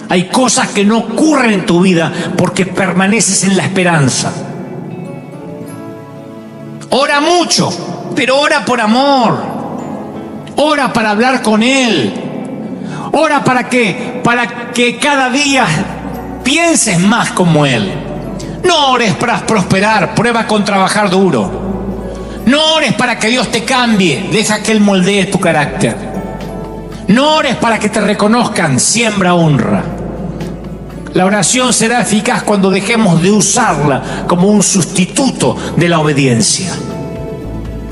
Hay cosas que no ocurren en tu vida porque permaneces en la esperanza. Ora mucho, pero ora por amor. Ora para hablar con Él. Ora para que cada día pienses más como Él. No ores para prosperar, prueba con trabajar duro. No ores para que Dios te cambie, deja que Él moldee tu carácter. No ores para que te reconozcan, siembra honra. La oración será eficaz cuando dejemos de usarla como un sustituto de la obediencia.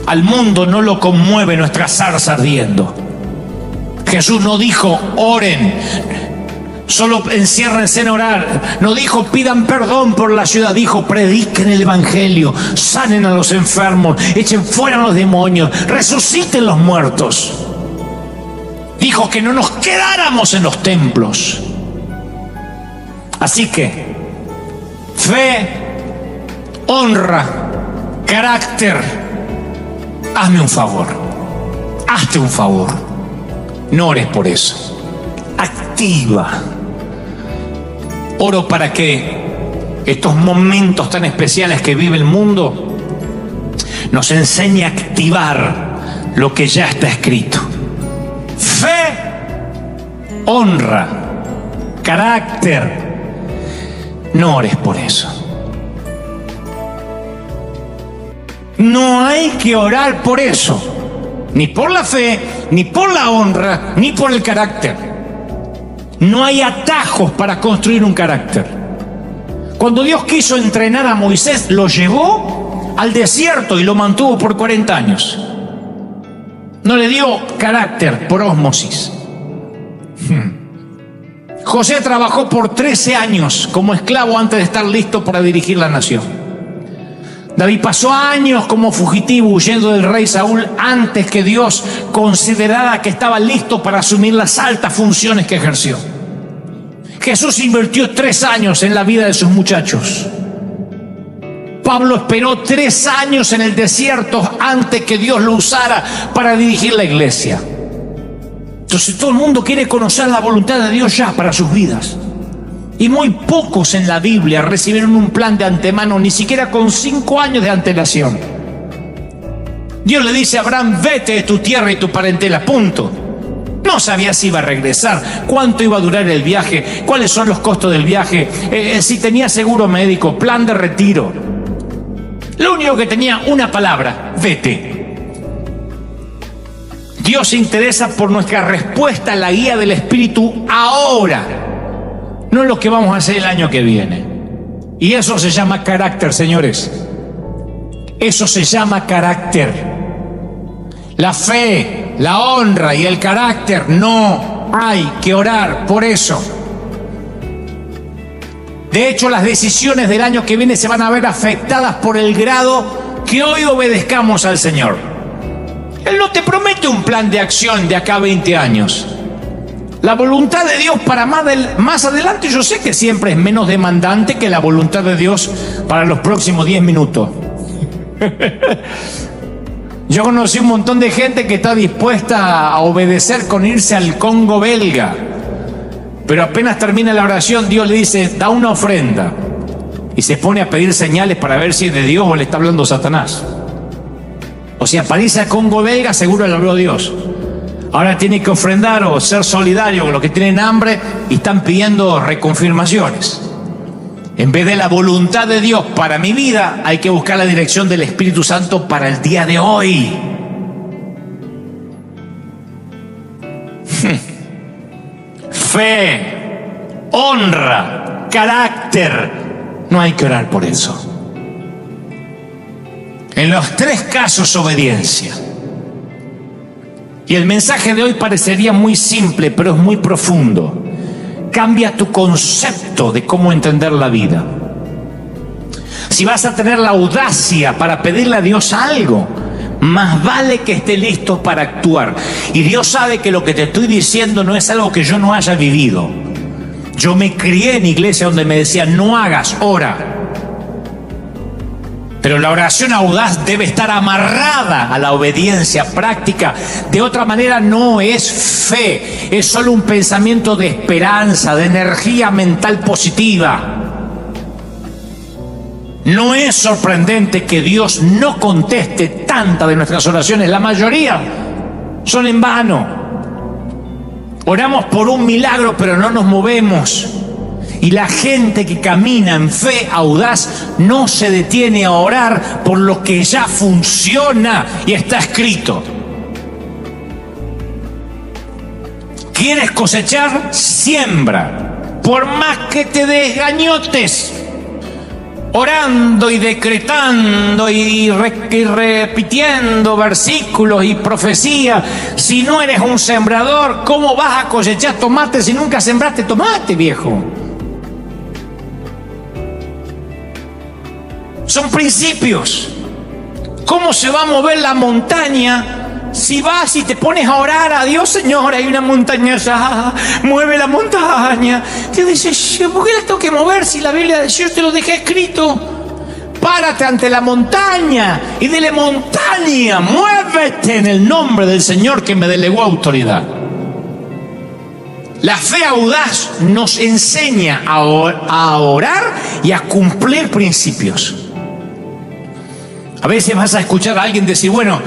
Al mundo no lo conmueve nuestra zarza ardiendo. Jesús no dijo, oren, solo enciérrense en orar. No dijo, pidan perdón por la ciudad. Dijo, prediquen el evangelio, sanen a los enfermos, echen fuera a los demonios, resuciten los muertos. Dijo que no nos quedáramos en los templos. Así que, fe, honra, carácter. Hazme un favor, hazte un favor. No ores por eso. Activa. Oro para que estos momentos tan especiales que vive el mundo nos enseñe a activar lo que ya está escrito. Fe, honra, carácter. No ores por eso. No hay que orar por eso. Ni por la fe, ni por la honra, ni por el carácter. No hay atajos para construir un carácter. Cuando Dios quiso entrenar a Moisés, lo llevó al desierto y lo mantuvo por 40 años. No le dio carácter por ósmosis. José trabajó por 13 años como esclavo antes de estar listo para dirigir la nación. David pasó años como fugitivo huyendo del rey Saúl antes que Dios considerara que estaba listo para asumir las altas funciones que ejerció. Jesús invirtió 3 años en la vida de sus muchachos. Pablo esperó 3 años en el desierto antes que Dios lo usara para dirigir la iglesia. Entonces todo el mundo quiere conocer la voluntad de Dios ya para sus vidas. Y muy pocos en la Biblia recibieron un plan de antemano, ni siquiera con 5 años de antelación. Dios le dice a Abraham, vete de tu tierra y tu parentela, punto. No sabía si iba a regresar, cuánto iba a durar el viaje, cuáles son los costos del viaje, si tenía seguro médico, plan de retiro. Lo único que tenía, una palabra, vete. Dios se interesa por nuestra respuesta a la guía del Espíritu ahora, no lo que vamos a hacer el año que viene. Y eso se llama carácter, señores. Eso se llama carácter. La fe, la honra y el carácter, no hay que orar por eso. De hecho, las decisiones del año que viene se van a ver afectadas por el grado que hoy obedezcamos al Señor. Él no te promete un plan de acción de acá a 20 años. La voluntad de Dios para más adelante, yo sé que siempre es menos demandante que la voluntad de Dios para los próximos 10 minutos. Yo conocí un montón de gente que está dispuesta a obedecer con irse al Congo belga. Pero apenas termina la oración, Dios le dice, da una ofrenda. Y se pone a pedir señales para ver si es de Dios o le está hablando Satanás. O sea, para irse al Congo belga seguro le habló Dios. Ahora tiene que ofrendar o ser solidario con los que tienen hambre y están pidiendo reconfirmaciones. En vez de la voluntad de Dios para mi vida, hay que buscar la dirección del Espíritu Santo para el día de hoy. Fe, honra, carácter. No hay que orar por eso. En los 3 casos, obediencia. Y el mensaje de hoy parecería muy simple, pero es muy profundo. Cambia tu concepto de cómo entender la vida. Si vas a tener la audacia para pedirle a Dios algo, más vale que esté listo para actuar. Y Dios sabe que lo que te estoy diciendo no es algo que yo no haya vivido. Yo me crié en iglesia donde me decían, no hagas, ora. Pero la oración audaz debe estar amarrada a la obediencia práctica. De otra manera no es fe, es solo un pensamiento de esperanza, de energía mental positiva. No es sorprendente que Dios no conteste tantas de nuestras oraciones. La mayoría son en vano. Oramos por un milagro, pero no nos movemos. Y la gente que camina en fe audaz no se detiene a orar por lo que ya funciona y está escrito. ¿Quieres cosechar? Siembra. Por más que te desgañotes, orando y decretando y repitiendo versículos y profecías. Si no eres un sembrador, ¿cómo vas a cosechar tomate si nunca sembraste tomate, viejo? Son principios. ¿Cómo se va a mover la montaña si vas y te pones a orar a Dios? Señor, hay una montaña allá, mueve la montaña. Dios dice, ¿por qué la tengo que mover si la Biblia de Dios te lo dejé escrito? Párate ante la montaña y dile: montaña, muévete en el nombre del Señor que me delegó autoridad. La fe audaz nos enseña a orar y a cumplir principios. A veces vas a escuchar a alguien decir: bueno,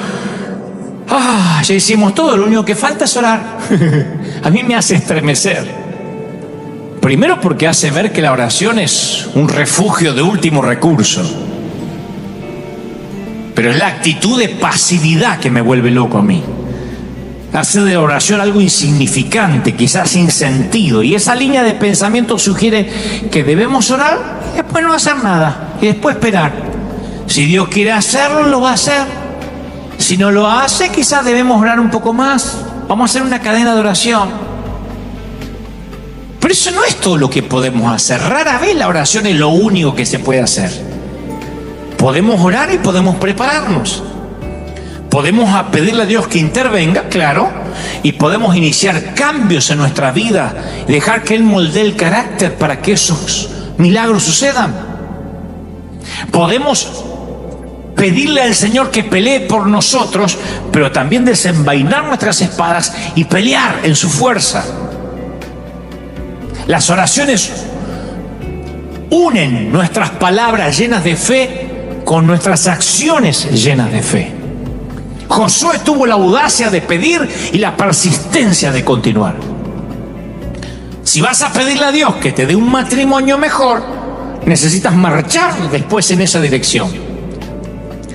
ya hicimos todo, lo único que falta es orar. A mí me hace estremecer. Primero porque hace ver que la oración es un refugio de último recurso. Pero es la actitud de pasividad que me vuelve loco a mí. Hace de la oración algo insignificante, quizás sin sentido. Y esa línea de pensamiento sugiere que debemos orar y después no hacer nada. Y después esperar. Si Dios quiere hacerlo, lo va a hacer. Si no lo hace, quizás debemos orar un poco más. Vamos a hacer una cadena de oración. Pero eso no es todo lo que podemos hacer. Rara vez la oración es lo único que se puede hacer. Podemos orar y podemos prepararnos. Podemos pedirle a Dios que intervenga, claro, y podemos iniciar cambios en nuestra vida y dejar que Él moldee el carácter para que esos milagros sucedan. Podemos pedirle al Señor que pelee por nosotros, pero también desenvainar nuestras espadas y pelear en su fuerza. Las oraciones unen nuestras palabras llenas de fe con nuestras acciones llenas de fe. Josué tuvo la audacia de pedir y la persistencia de continuar. Si vas a pedirle a Dios que te dé un matrimonio mejor, necesitas marchar después en esa dirección.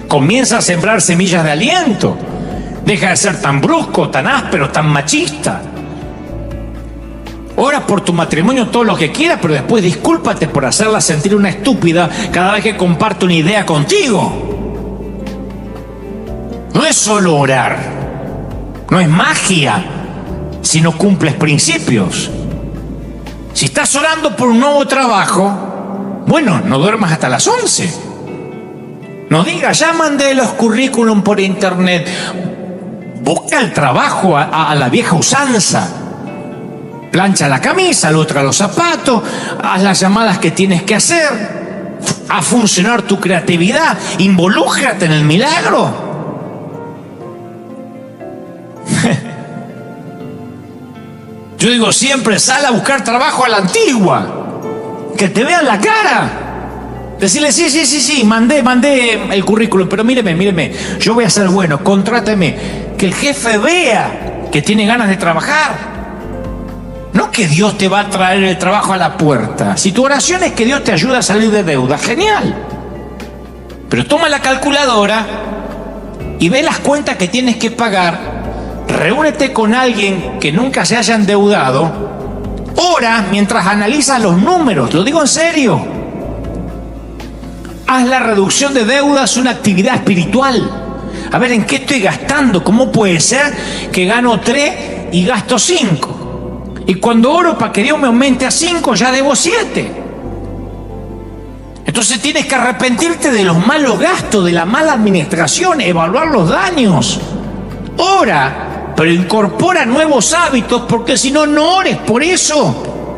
Comienza a sembrar semillas de aliento. Deja de ser tan brusco, tan áspero, tan machista. Ora por tu matrimonio todo lo que quieras, pero después discúlpate por hacerla sentir una estúpida cada vez que comparte una idea contigo. No es solo orar, no es magia si no cumples principios. Si estás orando por un nuevo trabajo, bueno, no duermas hasta las 11. No digas: ya mandé los currículum por internet. Busca el trabajo a la vieja usanza. Plancha la camisa, la otra los zapatos, haz las llamadas que tienes que hacer, a funcionar tu creatividad, involúcrate en el milagro. Yo digo siempre: sal a buscar trabajo a la antigua, que te vean la cara. Decirle: sí, mandé el currículum, pero míreme, yo voy a ser bueno, contráteme. Que el jefe vea que tiene ganas de trabajar. No que Dios te va a traer el trabajo a la puerta. Si tu oración es que Dios te ayude a salir de deuda, genial. Pero toma la calculadora y ve las cuentas que tienes que pagar. Reúnete con alguien que nunca se haya endeudado. Ora mientras analizas los números, lo digo en serio. Haz la reducción de deudas una actividad espiritual. A ver, ¿en qué estoy gastando? ¿Cómo puede ser que gano 3 y gasto 5? Y cuando oro para que Dios me aumente a 5, ya debo 7. Entonces tienes que arrepentirte de los malos gastos, de la mala administración, evaluar los daños. Ora, pero incorpora nuevos hábitos, porque si no, no ores por eso.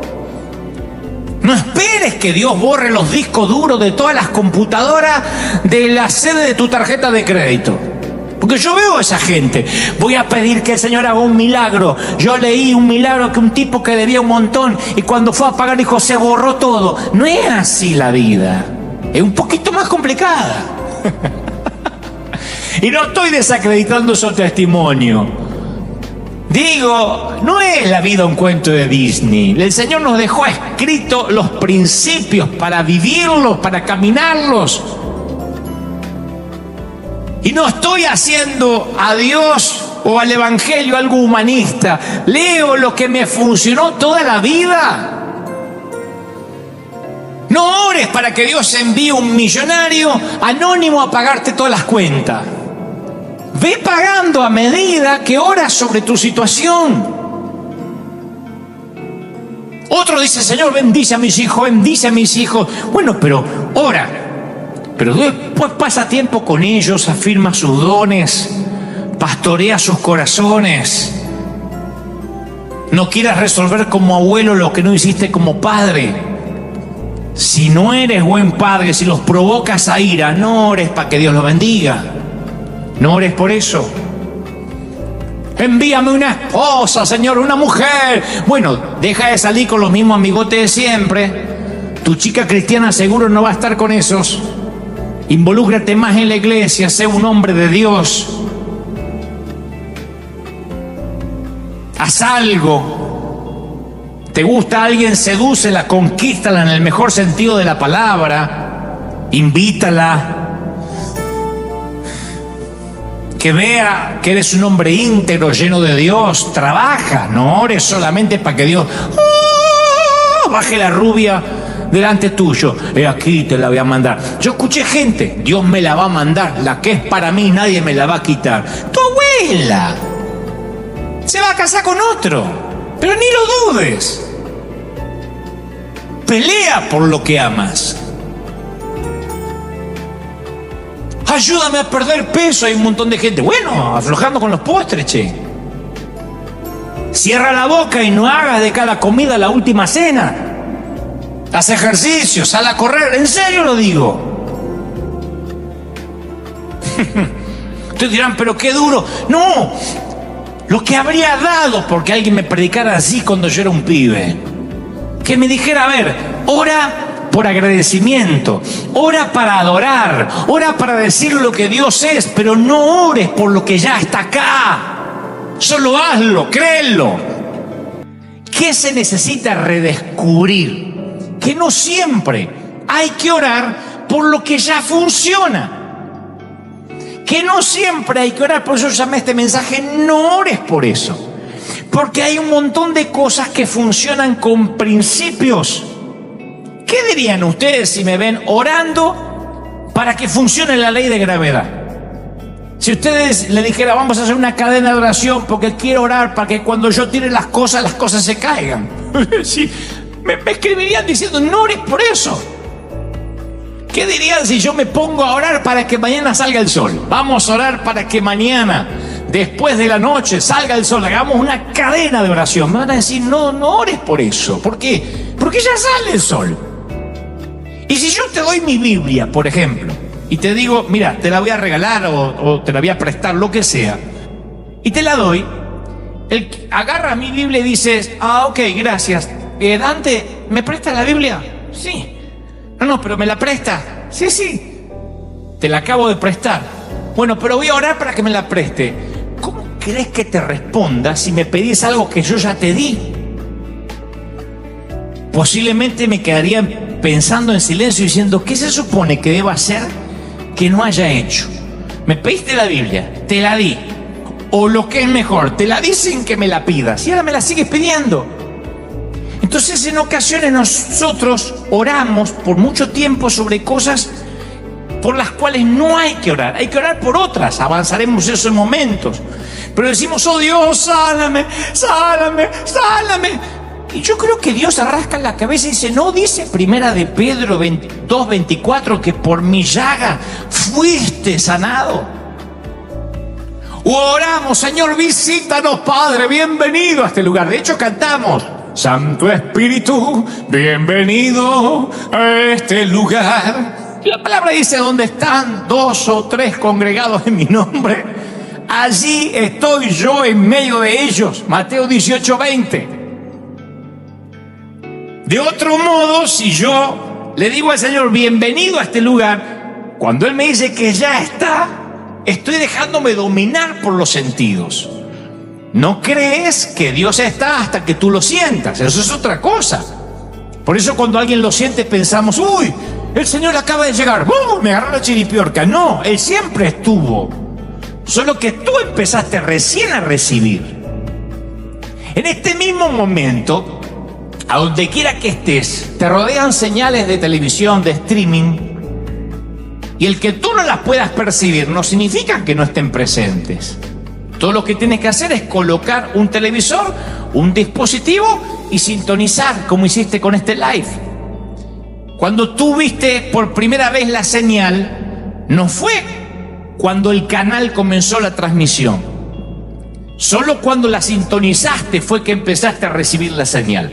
No esperes que Dios borre los discos duros de todas las computadoras de la sede de tu tarjeta de crédito. Porque yo veo a esa gente. Voy a pedir que el Señor haga un milagro. Yo leí un milagro que un tipo que debía un montón y cuando fue a pagar dijo, se borró todo. No es así la vida. Es un poquito más complicada. Y no estoy desacreditando su testimonio. Digo, no es la vida un cuento de Disney. El Señor nos dejó escritos los principios para vivirlos, para caminarlos. Y no estoy haciendo a Dios o al Evangelio algo humanista. Leo lo que me funcionó toda la vida. No ores para que Dios envíe un millonario anónimo a pagarte todas las cuentas. Ve pagando a medida que oras sobre tu situación. Otro dice, Señor, bendice a mis hijos, bendice a mis hijos. Bueno, pero ora. Pero después pasa tiempo con ellos, afirma sus dones, pastorea sus corazones. No quieras resolver como abuelo lo que no hiciste como padre. Si no eres buen padre, si los provocas a ira, no ores para que Dios los bendiga. No ores por eso. Envíame una esposa, Señor, una mujer. Bueno, deja de salir con los mismos amigotes de siempre. Tu chica cristiana seguro no va a estar con esos. Involúcrate más en la iglesia, sé un hombre de Dios. Haz algo. ¿Te gusta alguien? Sedúcela, conquístala en el mejor sentido de la palabra. Invítala. Que vea que eres un hombre íntegro, lleno de Dios. Trabaja, no ores solamente para que Dios baje la rubia delante tuyo. Aquí te la voy a mandar. Yo escuché gente, Dios me la va a mandar. La que es para mí nadie me la va a quitar. Tu abuela se va a casar con otro, pero ni lo dudes. Pelea por lo que amas. Ayúdame a perder peso. Hay un montón de gente, bueno, aflojando con los postres, che. Cierra la boca y no hagas de cada comida la última cena. Haz ejercicio, sal a correr. En serio lo digo. Ustedes dirán, pero qué duro. No, lo que habría dado porque alguien me predicara así cuando yo era un pibe. Que me dijera, a ver, ora por agradecimiento, ora para adorar, ora para decir lo que Dios es, pero no ores por lo que ya está acá. Solo hazlo, créelo. ¿Qué se necesita redescubrir? Que no siempre hay que orar por lo que ya funciona. Que no siempre hay que orar, por eso llamé este mensaje, no ores por eso. Porque hay un montón de cosas que funcionan con principios. ¿Qué dirían ustedes si me ven orando para que funcione la ley de gravedad? Si ustedes le dijeran, vamos a hacer una cadena de oración porque quiero orar para que cuando yo tire las cosas se caigan. Sí, me escribirían diciendo, no ores por eso. ¿Qué dirían si yo me pongo a orar para que mañana salga el sol? Vamos a orar para que mañana, después de la noche, salga el sol. Hagamos una cadena de oración. Me van a decir, no ores por eso. ¿Por qué? Porque ya sale el sol. Y si yo te doy mi Biblia, por ejemplo, y te digo, mira, te la voy a regalar o te la voy a prestar, lo que sea, y te la doy, agarra mi Biblia y dices, ok, gracias. Dante, ¿me prestas la Biblia? Sí. No, pero ¿me la prestas? Sí. Te la acabo de prestar. Bueno, pero voy a orar para que me la preste. ¿Cómo crees que te responda si me pedís algo que yo ya te di? Posiblemente me quedaría pensando en silencio diciendo, ¿qué se supone que debo hacer que no haya hecho? Me pediste la Biblia, te la di. O lo que es mejor, te la di sin que me la pidas y ahora me la sigues pidiendo. Entonces en ocasiones nosotros oramos por mucho tiempo sobre cosas por las cuales no hay que orar. Hay que orar por otras, avanzaremos esos momentos. Pero decimos, oh Dios, sáname. Y yo creo que Dios arrasca la cabeza y dice, no dice primera de Pedro 2:24 que por mi llaga fuiste sanado. O oramos, Señor, visítanos, Padre, bienvenido a este lugar. De hecho cantamos, Santo Espíritu, bienvenido a este lugar. La palabra dice: donde están 2 o 3 congregados en mi nombre, allí estoy yo en medio de ellos. Mateo 18:20. De otro modo, si yo le digo al Señor, bienvenido a este lugar, cuando Él me dice que ya está, estoy dejándome dominar por los sentidos. No crees que Dios está hasta que tú lo sientas. Eso es otra cosa. Por eso cuando alguien lo siente pensamos: uy, el Señor acaba de llegar, me agarró la chiripiorca. No, Él siempre estuvo, solo que tú empezaste recién a recibir. En este mismo momento, a donde quiera que estés, te rodean señales de televisión, de streaming, y el que tú no las puedas percibir no significa que no estén presentes. Todo lo que tienes que hacer es colocar un televisor, un dispositivo y sintonizar, como hiciste con este live. Cuando tú viste por primera vez la señal, no fue cuando el canal comenzó la transmisión. Solo cuando la sintonizaste fue que empezaste a recibir la señal.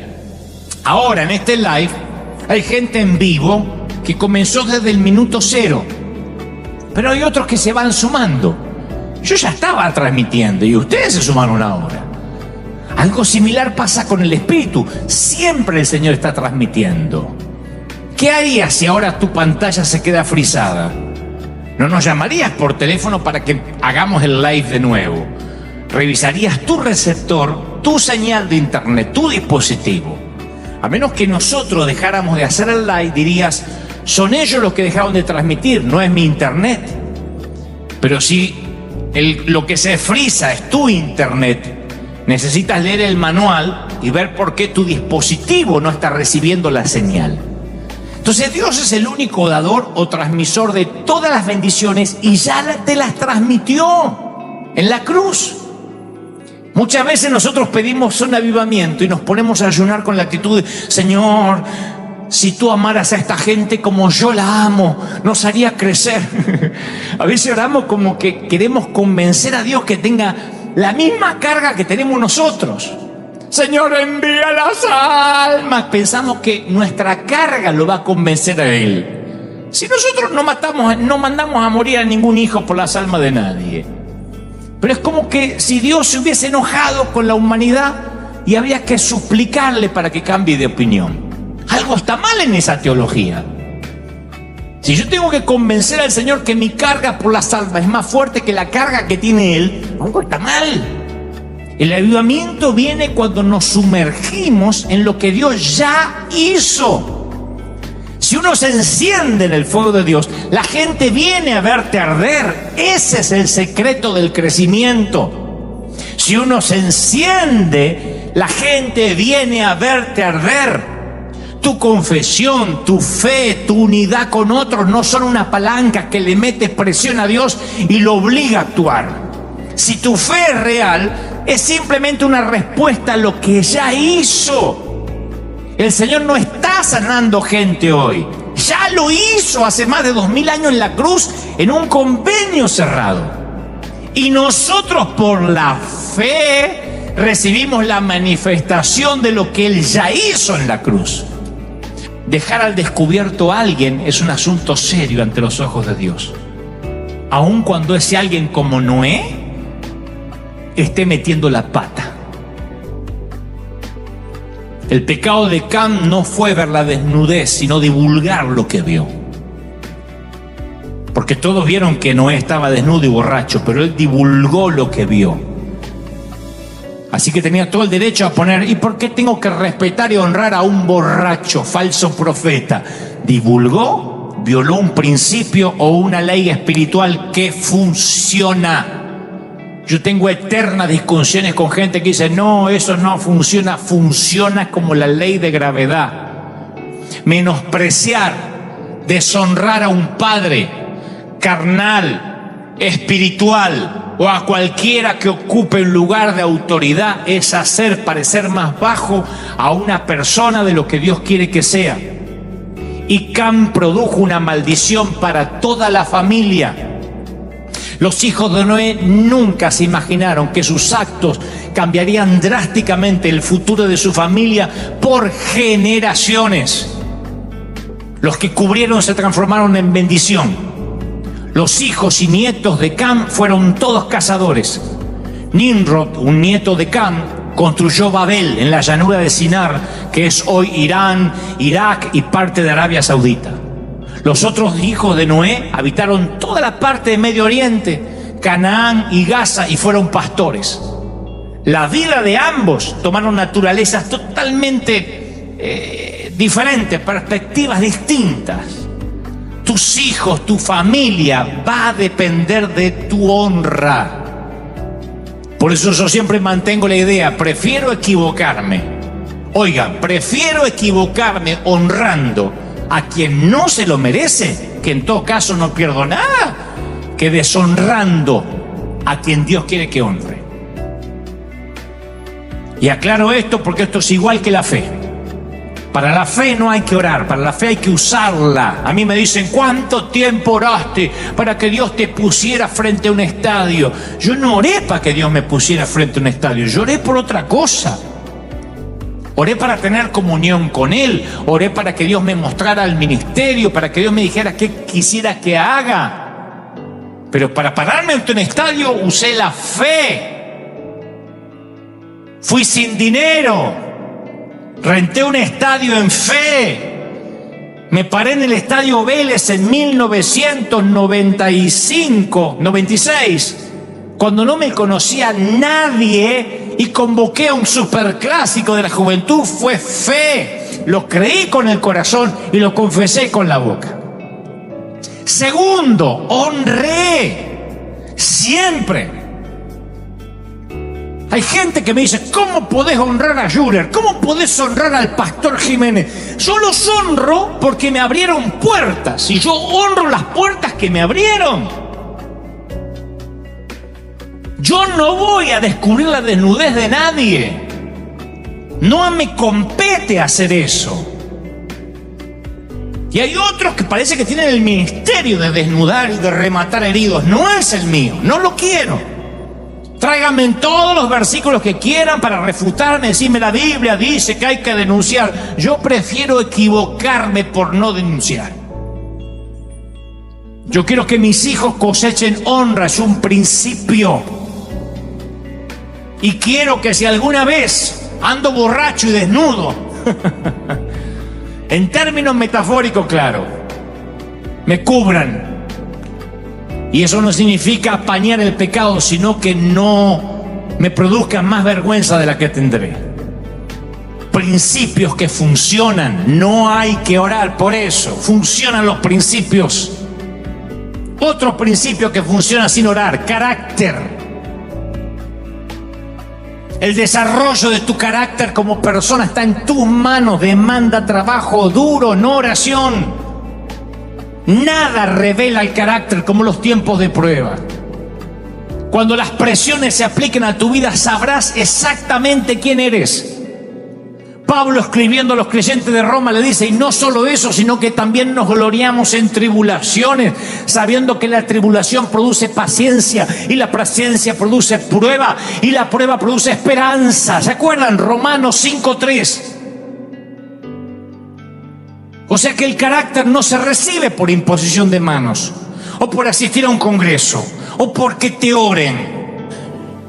Ahora, en este live, hay gente en vivo que comenzó desde el minuto 0. Pero hay otros que se van sumando. Yo ya estaba transmitiendo y ustedes se sumaron ahora. Algo similar pasa con el Espíritu. Siempre el Señor está transmitiendo. ¿Qué harías si ahora tu pantalla se queda frisada? ¿No nos llamarías por teléfono para que hagamos el live de nuevo? Revisarías tu receptor, tu señal de internet, tu dispositivo. A menos que nosotros dejáramos de hacer el live, dirías: son ellos los que dejaron de transmitir, no es mi internet. Pero si lo que se frisa es tu internet, necesitas leer el manual y ver por qué tu dispositivo no está recibiendo la señal. Entonces Dios es el único dador o transmisor de todas las bendiciones y ya te las transmitió en la cruz. Muchas veces nosotros pedimos un avivamiento y nos ponemos a ayunar con la actitud de: Señor, si tú amaras a esta gente como yo la amo, nos haría crecer. A veces oramos como que queremos convencer a Dios que tenga la misma carga que tenemos nosotros. Señor, envía las almas. Pensamos que nuestra carga lo va a convencer a Él. Si nosotros no mandamos a morir a ningún hijo por las almas de nadie. Pero es como que si Dios se hubiese enojado con la humanidad y había que suplicarle para que cambie de opinión. Algo está mal en esa teología. Si yo tengo que convencer al Señor que mi carga por las almas es más fuerte que la carga que tiene Él, algo está mal. El avivamiento viene cuando nos sumergimos en lo que Dios ya hizo. Si uno se enciende en el fuego de Dios, la gente viene a verte arder. Ese es el secreto del crecimiento. Si uno se enciende, la gente viene a verte arder. Tu confesión, tu fe, tu unidad con otros no son una palanca que le metes presión a Dios y lo obliga a actuar. Si tu fe es real, es simplemente una respuesta a lo que ya hizo. El Señor no está sanando gente hoy. Ya lo hizo hace más de 2000 años en la cruz, en un convenio cerrado. Y nosotros por la fe recibimos la manifestación de lo que Él ya hizo en la cruz. Dejar al descubierto a alguien es un asunto serio ante los ojos de Dios. Aun cuando ese alguien, como Noé, esté metiendo la pata. El pecado de Cam no fue ver la desnudez, sino divulgar lo que vio. Porque todos vieron que Noé estaba desnudo y borracho, pero él divulgó lo que vio. Así que tenía todo el derecho a poner: ¿y por qué tengo que respetar y honrar a un borracho, falso profeta? Divulgó, violó un principio o una ley espiritual que funciona. Yo tengo eternas discusiones con gente que dice: no, eso no funciona. Funciona como la ley de gravedad. Menospreciar, deshonrar a un padre carnal, espiritual, o a cualquiera que ocupe un lugar de autoridad es hacer parecer más bajo a una persona de lo que Dios quiere que sea. Y Cam produjo una maldición para toda la familia. Los hijos de Noé nunca se imaginaron que sus actos cambiarían drásticamente el futuro de su familia por generaciones. Los que cubrieron se transformaron en bendición. Los hijos y nietos de Cam fueron todos cazadores. Nimrod, un nieto de Cam, construyó Babel en la llanura de Sinar, que es hoy Irán, Irak y parte de Arabia Saudita. Los otros hijos de Noé habitaron toda la parte de Medio Oriente, Canaán y Gaza, y fueron pastores. La vida de ambos tomaron naturalezas totalmente diferentes, perspectivas distintas. Tus hijos, tu familia va a depender de tu honra. Por eso yo siempre mantengo la idea, prefiero equivocarme. Oigan, prefiero equivocarme honrando a quien no se lo merece, que en todo caso no pierdo nada, que deshonrando a quien Dios quiere que honre. Y aclaro esto porque esto es igual que la fe. Para la fe no hay que orar, para la fe hay que usarla. A mí me dicen, ¿cuánto tiempo oraste para que Dios te pusiera frente a un estadio? Yo no oré para que Dios me pusiera frente a un estadio, yo oré por otra cosa. Oré para tener comunión con Él, oré para que Dios me mostrara el ministerio, para que Dios me dijera qué quisiera que haga. Pero para pararme ante un estadio usé la fe. Fui sin dinero, renté un estadio en fe. Me paré en el Estadio Vélez en 1996, cuando no me conocía nadie, y convoqué a un superclásico de la juventud. Fue fe, lo creí con el corazón y lo confesé con la boca. Segundo, honré siempre. Hay gente que me dice, ¿cómo podés honrar a Jurer? ¿Cómo podés honrar al pastor Jiménez? Yo los honro porque me abrieron puertas, y yo honro las puertas que me abrieron. Yo no voy a descubrir la desnudez de nadie. No me compete hacer eso. Y hay otros que parece que tienen el ministerio de desnudar y de rematar heridos. No es el mío, no lo quiero. Tráiganme en todos los versículos que quieran para refutarme, decirme la Biblia dice que hay que denunciar. Yo prefiero equivocarme por no denunciar. Yo quiero que mis hijos cosechen honra, es un principio. Y quiero que si alguna vez ando borracho y desnudo, en términos metafóricos, claro, me cubran. Y eso no significa apañar el pecado, sino que no me produzca más vergüenza de la que tendré. Principios que funcionan, no hay que orar por eso, funcionan los principios. Otro principio que funciona sin orar, carácter. El desarrollo de tu carácter como persona está en tus manos, demanda trabajo duro, no oración. Nada revela el carácter como los tiempos de prueba. Cuando las presiones se apliquen a tu vida, sabrás exactamente quién eres. Pablo, escribiendo a los creyentes de Roma, le dice, y no solo eso, sino que también nos gloriamos en tribulaciones, sabiendo que la tribulación produce paciencia, y la paciencia produce prueba, y la prueba produce esperanza. ¿Se acuerdan? Romanos 5:3. O sea que el carácter no se recibe por imposición de manos, o por asistir a un congreso, o porque te oren.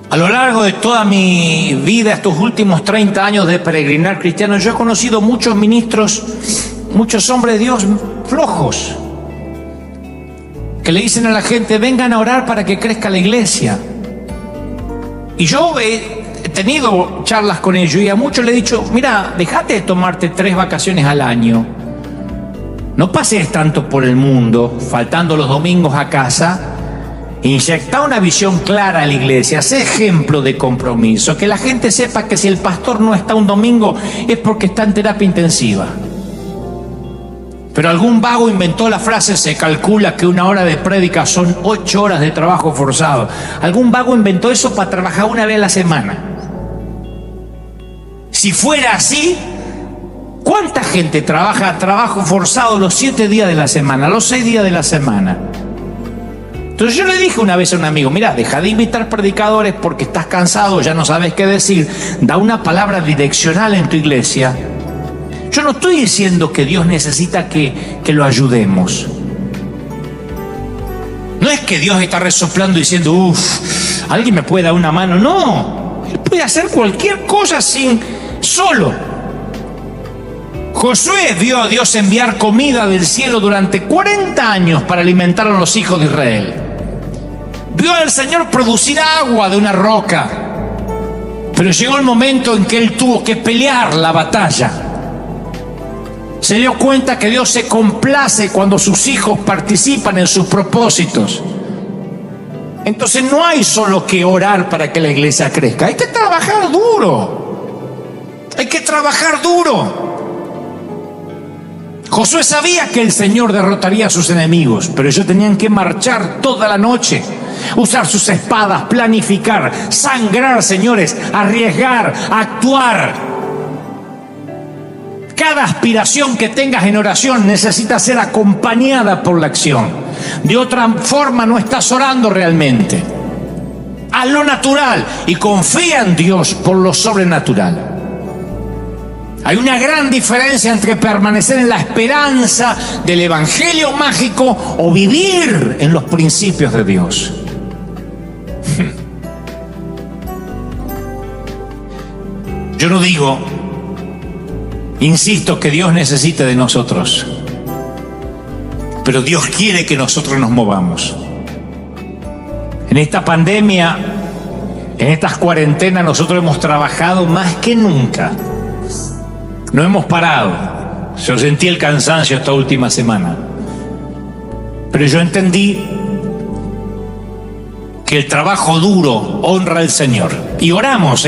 A lo largo de toda mi vida, estos últimos 30 años de peregrinar cristiano, yo he conocido muchos ministros, muchos hombres de Dios flojos, que le dicen a la gente, vengan a orar para que crezca la iglesia. Y yo he tenido charlas con ellos y a muchos le he dicho, mira, dejate de tomarte 3 vacaciones al año. No pases tanto por el mundo, faltando los domingos a casa. Inyecta una visión clara a la iglesia, sé ejemplo de compromiso, que la gente sepa que si el pastor no está un domingo es porque está en terapia intensiva. Pero algún vago inventó la frase, se calcula que 1 hora de prédica son 8 horas de trabajo forzado. Algún vago inventó eso para trabajar 1 vez a la semana. Si fuera así, ¿cuánta gente trabaja trabajo forzado los 7 días de la semana, los 6 días de la semana? Entonces yo le dije una vez a un amigo, mira, deja de invitar predicadores porque estás cansado, ya no sabes qué decir, da una palabra direccional en tu iglesia. Yo no estoy diciendo que Dios necesita que lo ayudemos. No es que Dios está resoplando diciendo, uff, ¿alguien me puede dar una mano? No, Él puede hacer cualquier cosa solo. Josué vio a Dios enviar comida del cielo durante 40 años para alimentar a los hijos de Israel. Vio al Señor producir agua de una roca. Pero llegó el momento en que Él tuvo que pelear la batalla. Se dio cuenta que Dios se complace cuando sus hijos participan en sus propósitos. Entonces no hay solo que orar para que la iglesia crezca. Hay que trabajar duro. Hay que trabajar duro. Josué sabía que el Señor derrotaría a sus enemigos, pero ellos tenían que marchar toda la noche, usar sus espadas, planificar, sangrar, señores, arriesgar, actuar. Cada aspiración que tengas en oración necesita ser acompañada por la acción. De otra forma no estás orando realmente. Haz lo natural y confía en Dios por lo sobrenatural. Hay una gran diferencia entre permanecer en la esperanza del evangelio mágico o vivir en los principios de Dios. Yo no digo, insisto, que Dios necesite de nosotros, pero Dios quiere que nosotros nos movamos. En esta pandemia, en estas cuarentenas, nosotros hemos trabajado más que nunca. No hemos parado. Yo sentí el cansancio esta última semana. Pero yo entendí que el trabajo duro honra al Señor. Y oramos,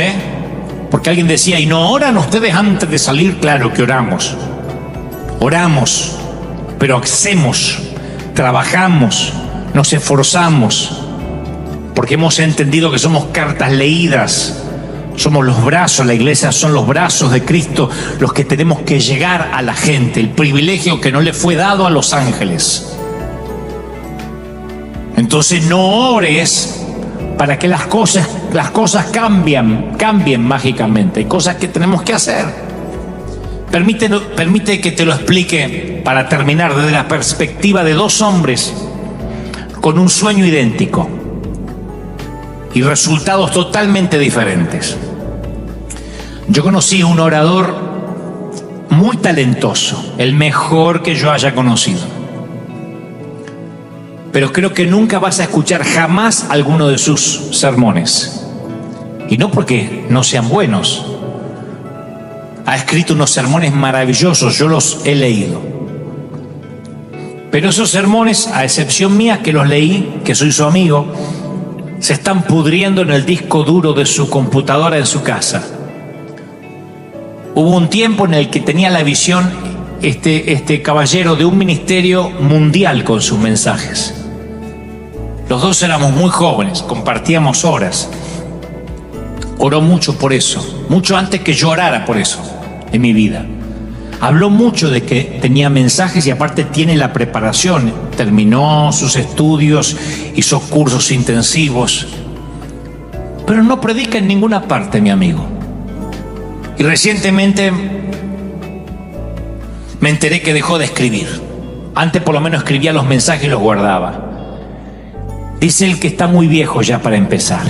porque alguien decía, ¿y no oran ustedes antes de salir? Claro que oramos. Oramos, pero hacemos, trabajamos, nos esforzamos, porque hemos entendido que somos cartas leídas. Somos los brazos, la iglesia son los brazos de Cristo, los que tenemos que llegar a la gente, el privilegio que no le fue dado a los ángeles. Entonces no ores para que las cosas cambien mágicamente. Hay cosas que tenemos que hacer. Permite que te lo explique para terminar desde la perspectiva de dos hombres con un sueño idéntico y resultados totalmente diferentes. Yo conocí a un orador muy talentoso, el mejor que yo haya conocido. Pero creo que nunca vas a escuchar jamás alguno de sus sermones. Y no porque no sean buenos. Ha escrito unos sermones maravillosos, yo los he leído. Pero esos sermones, a excepción mía que los leí, que soy su amigo, se están pudriendo en el disco duro de su computadora en su casa. Hubo un tiempo en el que tenía la visión este caballero de un ministerio mundial con sus mensajes. Los dos éramos muy jóvenes, compartíamos horas. Oró mucho por eso, mucho antes que yo orara por eso en mi vida. Habló mucho de que tenía mensajes y aparte tiene la preparación. Terminó sus estudios, hizo cursos intensivos, pero no predica en ninguna parte, mi amigo. Y recientemente me enteré que dejó de escribir. Antes por lo menos escribía los mensajes y los guardaba. Dice él que está muy viejo ya para empezar.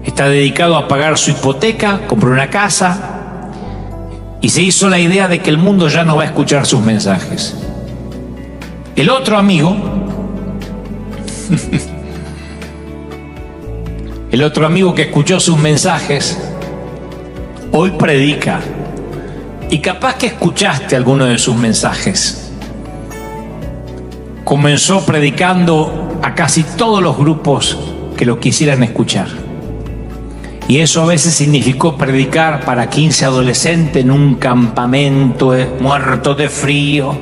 Está dedicado a pagar su hipoteca, compró una casa y se hizo la idea de que el mundo ya no va a escuchar sus mensajes. El otro amigo, el otro amigo que escuchó sus mensajes, hoy predica. Y capaz que escuchaste alguno de sus mensajes. Comenzó predicando a casi todos los grupos que lo quisieran escuchar. Y eso a veces significó predicar para 15 adolescentes en un campamento muerto de frío.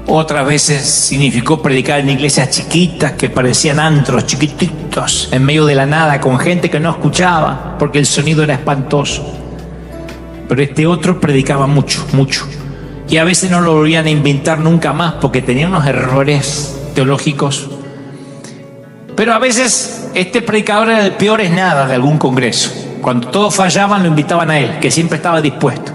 Otras veces significó predicar en iglesias chiquitas que parecían antros chiquititos, en medio de la nada, con gente que no escuchaba porque el sonido era espantoso. Pero este otro predicaba mucho, mucho. Y a veces no lo volvían a inventar nunca más porque tenía unos errores teológicos. Pero a veces este predicador era el peor es nada de algún congreso. Cuando todos fallaban lo invitaban a él, que siempre estaba dispuesto.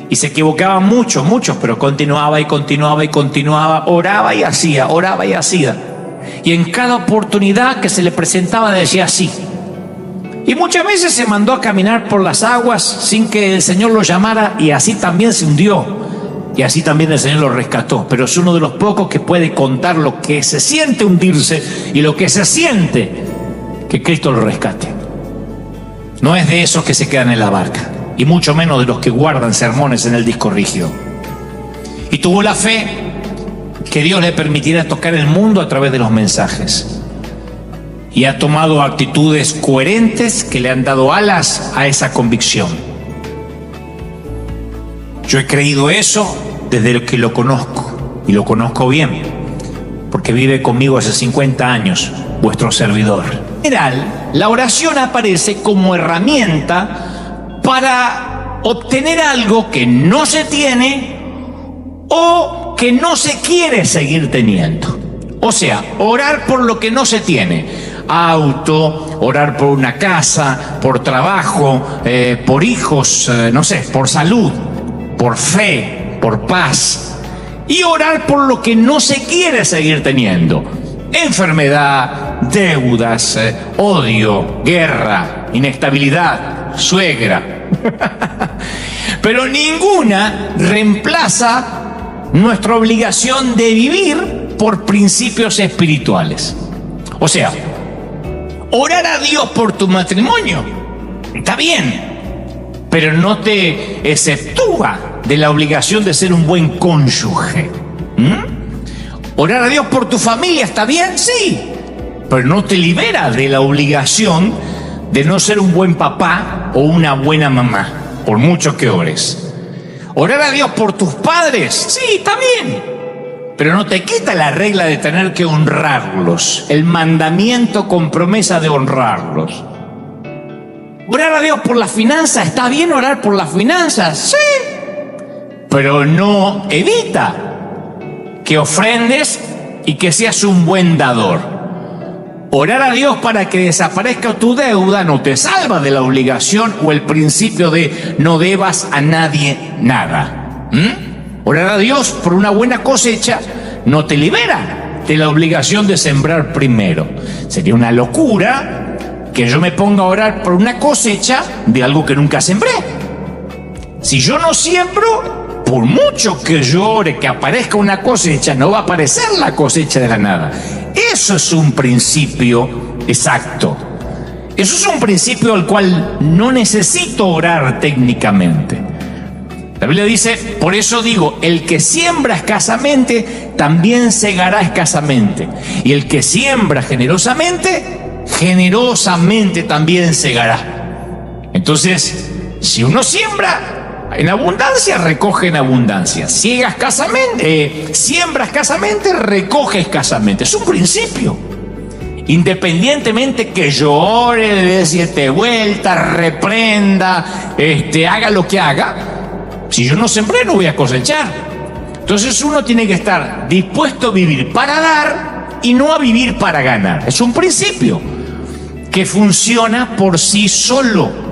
Y se equivocaban muchos, pero continuaba y continuaba y continuaba, oraba y hacía. Y en cada oportunidad que se le presentaba decía sí. Y muchas veces se mandó a caminar por las aguas sin que el Señor lo llamara, y así también se hundió. Y así también el Señor lo rescató. Pero es uno de los pocos que puede contar lo que se siente hundirse y lo que se siente que Cristo lo rescate. No es de esos que se quedan en la barca, y mucho menos de los que guardan sermones en el disco rígido. Y tuvo la fe que Dios le permitiera tocar el mundo a través de los mensajes. Y ha tomado actitudes coherentes que le han dado alas a esa convicción. Yo he creído eso desde que lo conozco, y lo conozco bien, porque vive conmigo hace 50 años, vuestro servidor. En general, la oración aparece como herramienta para obtener algo que no se tiene o que no se quiere seguir teniendo. O sea, orar por lo que no se tiene. Auto, orar por una casa, por trabajo, por hijos, por salud, por fe, por paz. Y orar por lo que no se quiere seguir teniendo. Enfermedad, deudas, odio, guerra, inestabilidad, suegra. Pero ninguna reemplaza nuestra obligación de vivir por principios espirituales. O sea, orar a Dios por tu matrimonio está bien, pero no te exceptúa de la obligación de ser un buen cónyuge. Orar a Dios por tu familia está bien, sí, pero no te libera de la obligación de no ser un buen papá o una buena mamá, por mucho que ores. Orar a Dios por tus padres, sí, está bien, pero no te quita la regla de tener que honrarlos, el mandamiento con promesa de honrarlos. Orar a Dios por las finanzas, está bien orar por las finanzas, sí, pero no evita que ofrendes y que seas un buen dador. Orar a Dios para que desaparezca tu deuda no te salva de la obligación o el principio de no debas a nadie nada. Orar a Dios por una buena cosecha no te libera de la obligación de sembrar primero. Sería una locura que yo me ponga a orar por una cosecha de algo que nunca sembré. Si yo no siembro, por mucho que yo ore que aparezca una cosecha, no va a aparecer la cosecha de la nada. Eso es un principio exacto. Eso es un principio al cual no necesito orar técnicamente. La Biblia dice, por eso digo, el que siembra escasamente, también segará escasamente. Y el que siembra generosamente, generosamente también segará. Entonces, si uno siembra en abundancia, recoge en abundancia. Siembra escasamente, recoge escasamente. Es un principio. Independientemente que yo ore, le dé 7 vueltas, reprenda, haga lo que haga, si yo no sembré, no voy a cosechar. Entonces uno tiene que estar dispuesto a vivir para dar y no a vivir para ganar. Es un principio que funciona por sí solo.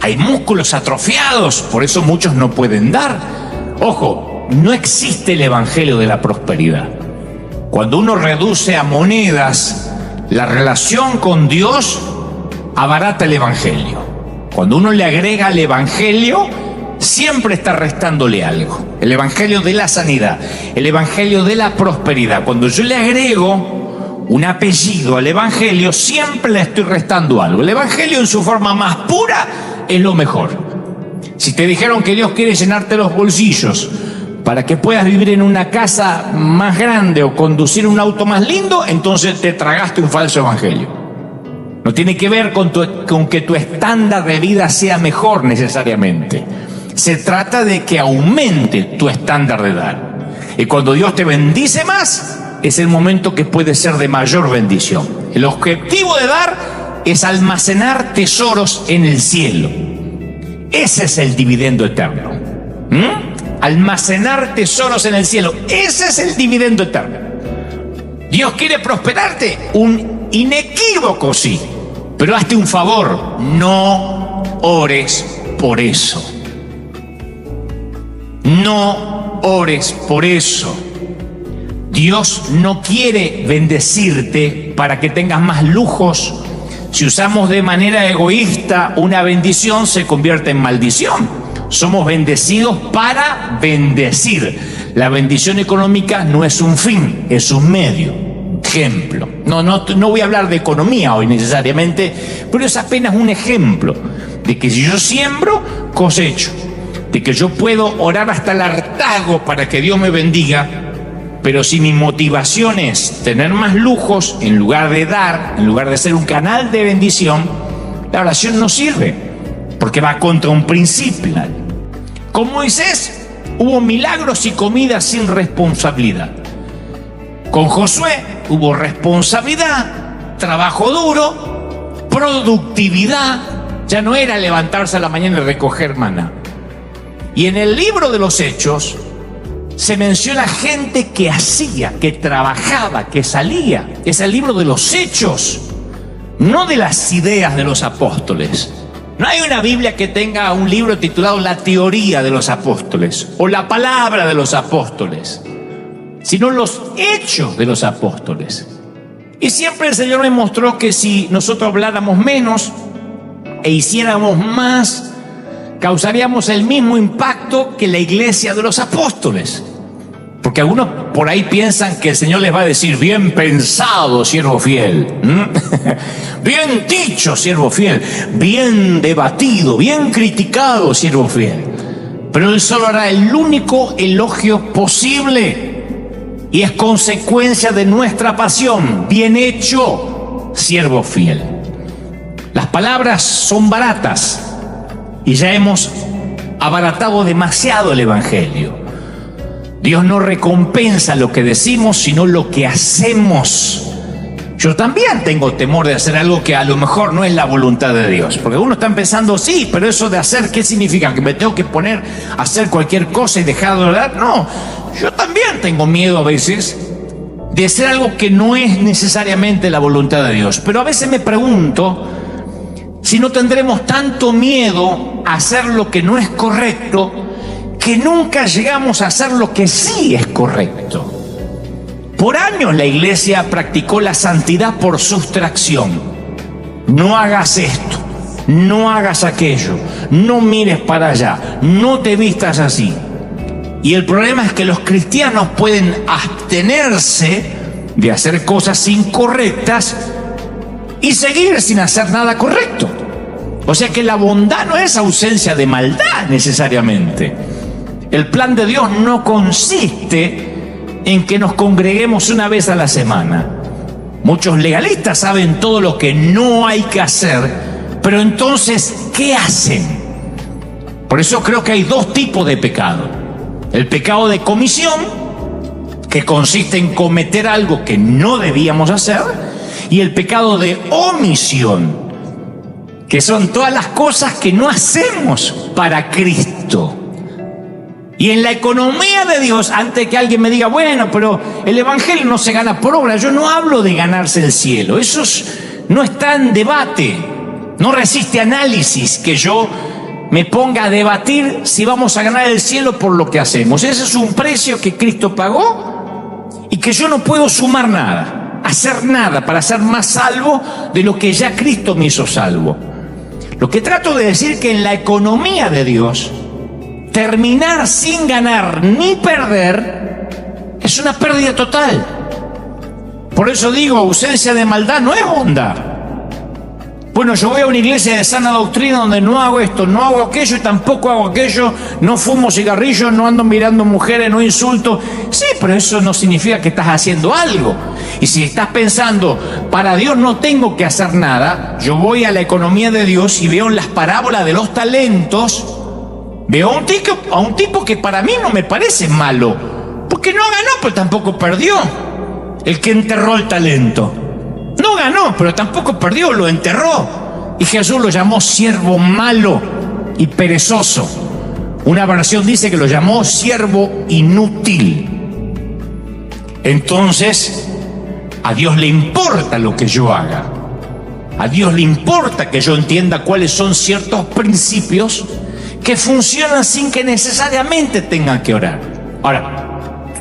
Hay músculos atrofiados, por eso muchos no pueden dar. Ojo, no existe el evangelio de la prosperidad. Cuando uno reduce a monedas la relación con Dios, abarata el evangelio. Cuando uno le agrega al evangelio, siempre está restándole algo. El evangelio de la sanidad, el evangelio de la prosperidad. Cuando yo le agrego un apellido al evangelio, siempre le estoy restando algo. El evangelio en su forma más pura es lo mejor. Si te dijeron que Dios quiere llenarte los bolsillos para que puedas vivir en una casa más grande o conducir un auto más lindo, entonces te tragaste un falso evangelio. No tiene que ver con que tu estándar de vida sea mejor necesariamente. Se trata de que aumente tu estándar de dar. Y cuando Dios te bendice más, es el momento que puede ser de mayor bendición. El objetivo de dar es almacenar tesoros en el cielo. Ese es el dividendo eterno. Almacenar tesoros en el cielo. Ese es el dividendo eterno. Dios quiere prosperarte, un inequívoco sí, pero hazte un favor, no ores por eso. No ores por eso. Dios no quiere bendecirte para que tengas más lujos. Si usamos de manera egoísta, una bendición se convierte en maldición. Somos bendecidos para bendecir. La bendición económica no es un fin, es un medio. Ejemplo. No voy a hablar de economía hoy necesariamente, pero es apenas un ejemplo de que si yo siembro, cosecho. De que yo puedo orar hasta el hartazgo para que Dios me bendiga, pero si mi motivación es tener más lujos, en lugar de dar, en lugar de ser un canal de bendición, la oración no sirve, porque va contra un principio. Con Moisés hubo milagros y comida sin responsabilidad. Con Josué hubo responsabilidad, trabajo duro, productividad. Ya no era levantarse a la mañana y recoger maná. Y en el libro de los Hechos se menciona gente que hacía, que trabajaba, que salía. Es el libro de los Hechos, no de las ideas de los apóstoles. No hay una Biblia que tenga un libro titulado La teoría de los apóstoles o la palabra de los apóstoles, sino los hechos de los apóstoles. Y siempre el Señor me mostró que si nosotros habláramos menos e hiciéramos más, causaríamos el mismo impacto que la iglesia de los apóstoles. Porque algunos por ahí piensan que el Señor les va a decir: bien pensado, siervo fiel. Bien dicho, siervo fiel. Bien debatido, bien criticado, siervo fiel. Pero Él solo hará el único elogio posible. Y es consecuencia de nuestra pasión. Bien hecho, siervo fiel. Las palabras son baratas. Y ya hemos abaratado demasiado el Evangelio. Dios no recompensa lo que decimos, sino lo que hacemos. Yo también tengo temor de hacer algo que a lo mejor no es la voluntad de Dios. Porque algunos están pensando, sí, pero eso de hacer, ¿qué significa? ¿Que me tengo que poner a hacer cualquier cosa y dejar de orar? No, yo también tengo miedo a veces de hacer algo que no es necesariamente la voluntad de Dios. Pero a veces me pregunto si no tendremos tanto miedo a hacer lo que no es correcto, que nunca llegamos a hacer lo que sí es correcto. Por años la iglesia practicó la santidad por sustracción. No hagas esto, no hagas aquello, no mires para allá, no te vistas así. Y el problema es que los cristianos pueden abstenerse de hacer cosas incorrectas y seguir sin hacer nada correcto. O sea que la bondad no es ausencia de maldad necesariamente. El plan de Dios no consiste en que nos congreguemos una vez a la semana. Muchos legalistas saben todo lo que no hay que hacer, pero entonces, ¿qué hacen? Por eso creo que hay dos tipos de pecado. El pecado de comisión, que consiste en cometer algo que no debíamos hacer, y el pecado de omisión, que son todas las cosas que no hacemos para Cristo. Y en la economía de Dios, antes que alguien me diga, bueno, pero el evangelio no se gana por obra, yo no hablo de ganarse el cielo, eso no está en debate, no resiste análisis que yo me ponga a debatir si vamos a ganar el cielo por lo que hacemos. Ese es un precio que Cristo pagó y que yo no puedo sumar nada, hacer nada para ser más salvo de lo que ya Cristo me hizo salvo. Lo que trato de decir es que en la economía de Dios, terminar sin ganar ni perder es una pérdida total. Por eso digo, ausencia de maldad no es bondad. Bueno, yo voy a una iglesia de sana doctrina donde no hago esto, no hago aquello y tampoco hago aquello, no fumo cigarrillos, no ando mirando mujeres, no insulto. Sí, pero eso no significa que estás haciendo algo. Y si estás pensando, para Dios no tengo que hacer nada, yo voy a la economía de Dios y veo en las parábolas de los talentos, veo a un tipo que para mí no me parece malo, porque no ganó, pero tampoco perdió. El que enterró el talento. No ganó, pero tampoco perdió, lo enterró. Y Jesús lo llamó siervo malo y perezoso. Una versión dice que lo llamó siervo inútil. Entonces, A Dios le importa lo que yo haga. A Dios le importa que yo entienda cuáles son ciertos principios que funcionan sin que necesariamente tengan que orar. Ahora,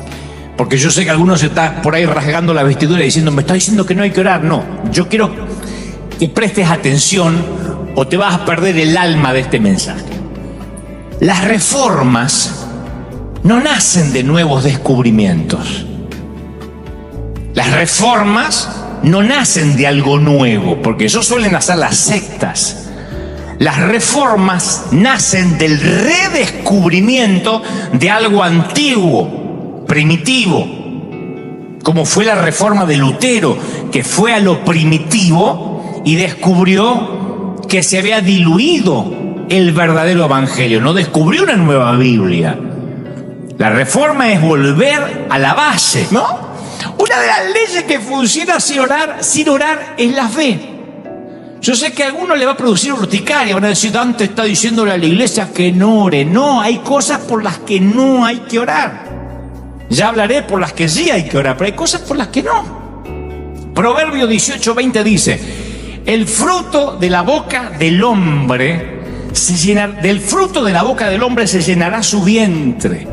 porque yo sé que algunos están por ahí rasgando la vestidura y diciendo, me está diciendo que no hay que orar. No, yo quiero que prestes atención o te vas a perder el alma de este mensaje. Las reformas no nacen de nuevos descubrimientos. Las reformas no nacen de algo nuevo, porque eso suelen hacer las sectas. Las reformas nacen del redescubrimiento de algo antiguo, primitivo, como fue la reforma de Lutero, que fue a lo primitivo y descubrió que se había diluido el verdadero evangelio. No descubrió una nueva Biblia. La reforma es volver a la base, ¿no? Una de las leyes que funciona sin orar es la fe. Yo sé que a algunos le va a producir urticaria, van a decir, Dante está diciéndole a la iglesia que no ore. No, hay cosas por las que no hay que orar. Ya hablaré por las que sí hay que orar, pero hay cosas por las que no. Proverbio 18:20 dice, el fruto de la boca del hombre del fruto de la boca del hombre se llenará su vientre,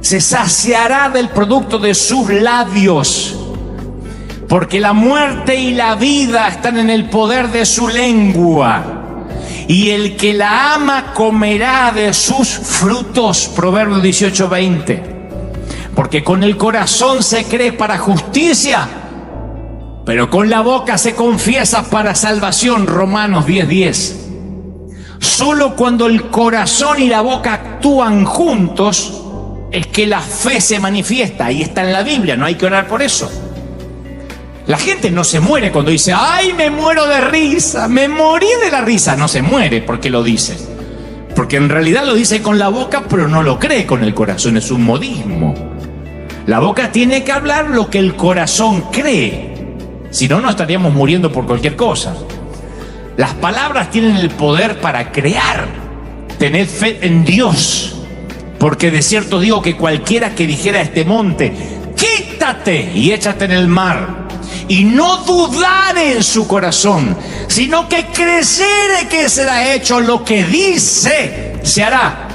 se saciará del producto de sus labios, porque la muerte y la vida están en el poder de su lengua, y el que la ama comerá de sus frutos. Proverbio 18:20. Porque con el corazón se cree para justicia, pero con la boca se confiesa para salvación. Romanos 10:10. Solo cuando el corazón y la boca actúan juntos es que la fe se manifiesta. Ahí está en la Biblia, no hay que orar por eso. La gente no se muere cuando dice, ¡ay, me muero de risa! Me morí de la risa. No se muere porque lo dice. Porque en realidad lo dice con la boca, pero no lo cree con el corazón. Es un modismo. La boca tiene que hablar lo que el corazón cree. Si no, no estaríamos muriendo por cualquier cosa. Las palabras tienen el poder para crear. Tened fe en Dios. Porque de cierto digo que cualquiera que dijera a este monte, quítate y échate en el mar, y no dudare en su corazón, sino que creyere que será hecho lo que dice, se hará.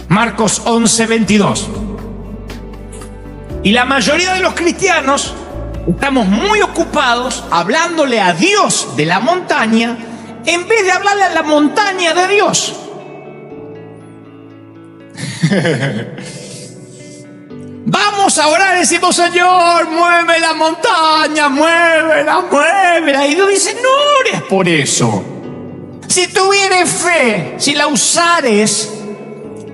Marcos 11:22. Y la mayoría de los cristianos estamos muy ocupados hablándole a Dios de la montaña en vez de hablarle a la montaña de Dios. Vamos a orar y decimos, Señor, mueve la montaña, muévela. Y Dios dice, no ores por eso. Si tuvieres fe, si la usares,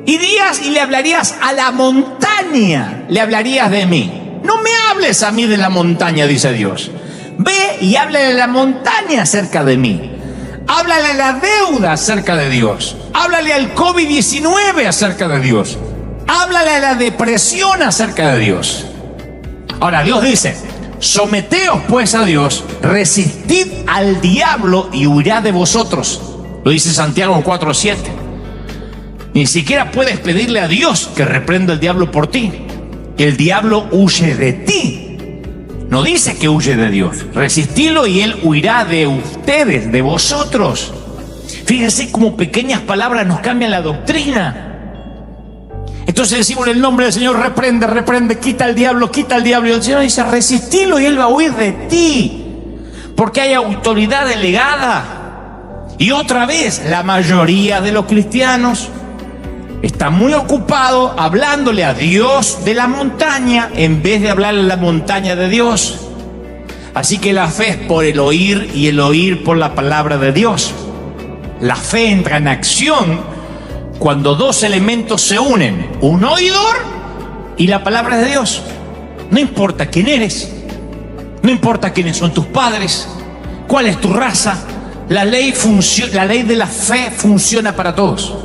irías y le hablarías a la montaña, le hablarías de mí. No me hables a mí de la montaña, dice Dios. Ve y háblale a la montaña acerca de mí. Háblale a la deuda acerca de Dios. Háblale al COVID-19 acerca de Dios. Háblale a la depresión acerca de Dios. Ahora Dios dice, someteos pues a Dios, resistid al diablo y huirá de vosotros. Lo dice Santiago 4:7. Ni siquiera puedes pedirle a Dios que reprenda al diablo por ti. El diablo huye de ti. No dice que huye de Dios. Resistilo y él huirá de ustedes, de vosotros. Fíjense cómo pequeñas palabras nos cambian la doctrina. Entonces decimos en el nombre del Señor, reprende, quita al diablo. Y el Señor dice, resistilo y él va a huir de ti. Porque hay autoridad delegada. Y otra vez, la mayoría de los cristianos está muy ocupado hablándole a Dios de la montaña en vez de hablarle a la montaña de Dios. Así que la fe es por el oír y el oír por la palabra de Dios. La fe entra en acción cuando dos elementos se unen, un oidor y la palabra de Dios. No importa quién eres, no importa quiénes son tus padres, cuál es tu raza, la ley de la fe funciona para todos.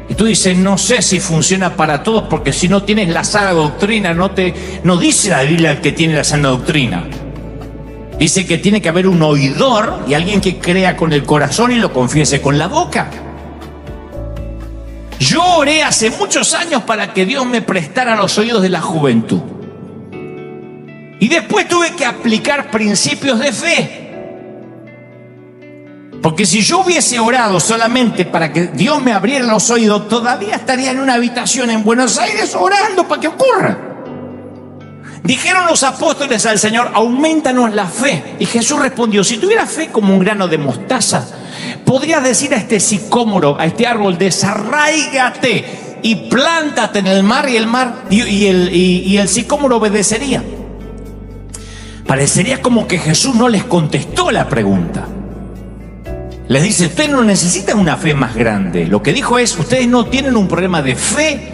Y tú dices, no sé si funciona para todos, porque si no tienes la sana doctrina, no dice la Biblia que tiene la sana doctrina. Dice que tiene que haber un oidor y alguien que crea con el corazón y lo confiese con la boca. Yo oré hace muchos años para que Dios me prestara los oídos de la juventud. Y después tuve que aplicar principios de fe. Porque si yo hubiese orado solamente para que Dios me abriera los oídos, todavía estaría en una habitación en Buenos Aires orando para que ocurra. Dijeron los apóstoles al Señor: aumentanos la fe. Y Jesús respondió: si tuviera fe como un grano de mostaza, podrías decir a este sicómoro, a este árbol: desarráigate y plántate en el mar, y el sicómoro obedecería. Parecería como que Jesús no les contestó la pregunta. Les dice: ustedes no necesitan una fe más grande. Lo que dijo es: ustedes no tienen un problema de fe,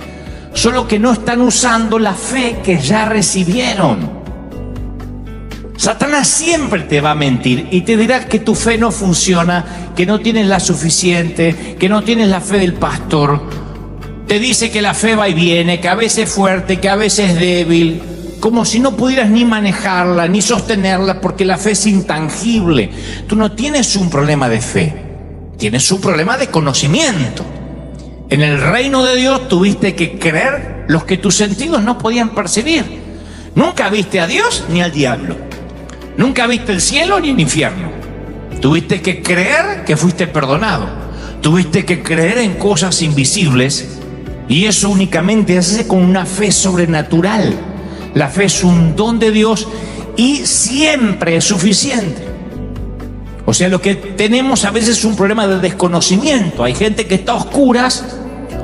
solo que no están usando la fe que ya recibieron. Satanás siempre te va a mentir y te dirá que tu fe no funciona, que no tienes la suficiente, que no tienes la fe del pastor. Te dice que la fe va y viene, que a veces es fuerte, que a veces es débil, como si no pudieras ni manejarla, ni sostenerla, porque la fe es intangible. Tú no tienes un problema de fe, tienes un problema de conocimiento. En el reino de Dios tuviste que creer los que tus sentidos no podían percibir. Nunca viste a Dios ni al diablo. Nunca viste el cielo ni el infierno. Tuviste que creer que fuiste perdonado. Tuviste que creer en cosas invisibles, y eso únicamente se hace con una fe sobrenatural. La fe es un don de Dios y siempre es suficiente. O sea, lo que tenemos a veces es un problema de desconocimiento. Hay gente que está a oscuras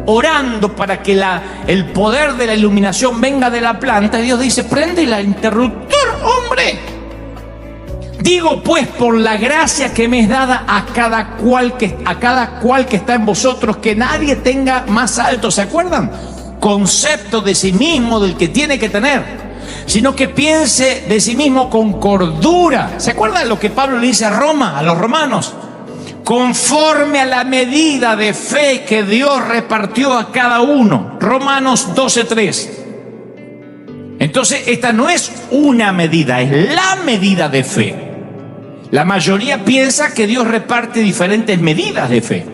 orando para que el poder de la iluminación venga de la planta, y Dios dice: prende el interruptor, hombre. Digo pues, por la gracia que me es dada a cada cual que está en vosotros, que nadie tenga más alto, ¿se acuerdan? Concepto de sí mismo del que tiene que tener, sino que piense de sí mismo con cordura. ¿Se acuerdan lo que Pablo le dice a los romanos? Conforme a la medida de fe que Dios repartió a cada uno. Romanos 12:3. Entonces, esta no es una medida, es la medida de fe. La mayoría piensa que Dios reparte diferentes medidas de fe.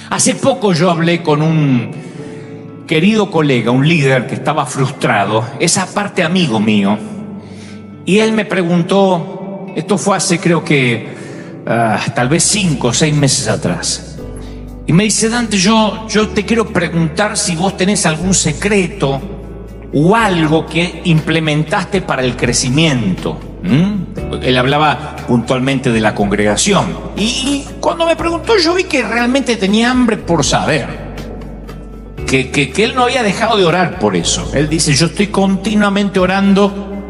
Hace poco yo hablé con un querido colega, un líder que estaba frustrado, es aparte amigo mío, y él me preguntó, esto fue hace creo que tal vez 5 o 6 meses atrás, y me dice: Dante, yo te quiero preguntar si vos tenés algún secreto o algo que implementaste para el crecimiento. Él hablaba puntualmente de la congregación, y cuando me preguntó, yo vi que realmente tenía hambre por saber. Que él no había dejado de orar por eso. Él dice: yo estoy continuamente orando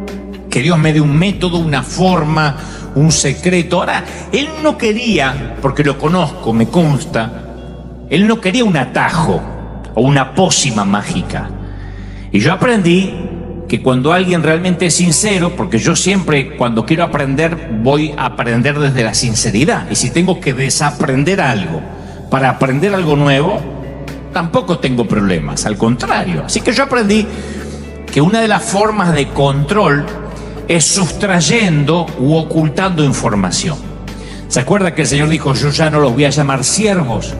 que Dios me dé un método, una forma, un secreto. Ahora, él no quería, porque lo conozco, me consta, él no quería un atajo o una pócima mágica. Y yo aprendí que cuando alguien realmente es sincero, porque yo siempre cuando quiero aprender voy a aprender desde la sinceridad, y si tengo que desaprender algo para aprender algo nuevo, tampoco tengo problemas, al contrario. Así que yo aprendí que una de las formas de control es sustrayendo u ocultando información. ¿Se acuerda que el Señor dijo: yo ya no los voy a llamar siervos,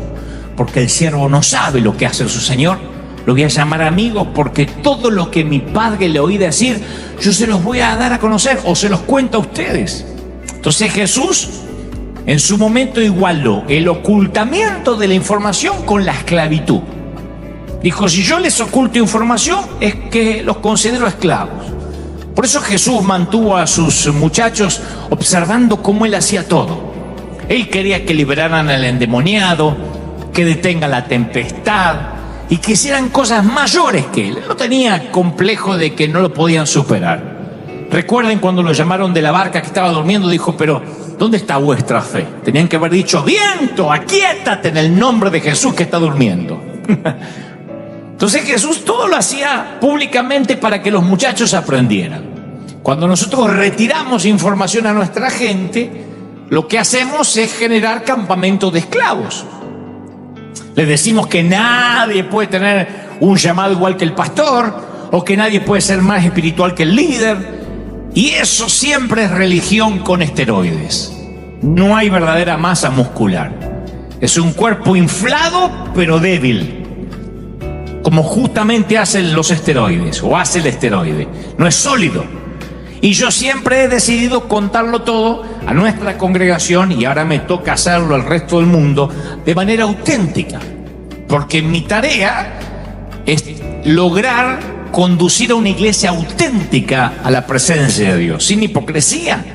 porque el siervo no sabe lo que hace su Señor? Los voy a llamar amigos, porque todo lo que mi Padre le oí decir, yo se los voy a dar a conocer, o se los cuento a ustedes. Entonces Jesús en su momento igualó el ocultamiento de la información con la esclavitud. Dijo: si yo les oculto información, es que los considero esclavos. Por eso Jesús mantuvo a sus muchachos observando cómo él hacía todo. Él quería que liberaran al endemoniado, que detengan la tempestad y que hicieran cosas mayores que él. Él no tenía complejo de que no lo podían superar. Recuerden cuando lo llamaron de la barca que estaba durmiendo, dijo: pero ¿dónde está vuestra fe? Tenían que haber dicho: viento, aquíétate en el nombre de Jesús que está durmiendo. Entonces Jesús todo lo hacía públicamente para que los muchachos aprendieran. Cuando nosotros retiramos información a nuestra gente, lo que hacemos es generar campamentos de esclavos. Les decimos que nadie puede tener un llamado igual que el pastor, o que nadie puede ser más espiritual que el líder. Y eso siempre es religión con esteroides. No hay verdadera masa muscular. Es un cuerpo inflado pero débil, como justamente hacen los esteroides o hace el esteroide. No es sólido. Y yo siempre he decidido contarlo todo a nuestra congregación, y ahora me toca hacerlo al resto del mundo, de manera auténtica. Porque mi tarea es lograr conducir a una iglesia auténtica a la presencia de Dios, sin hipocresía.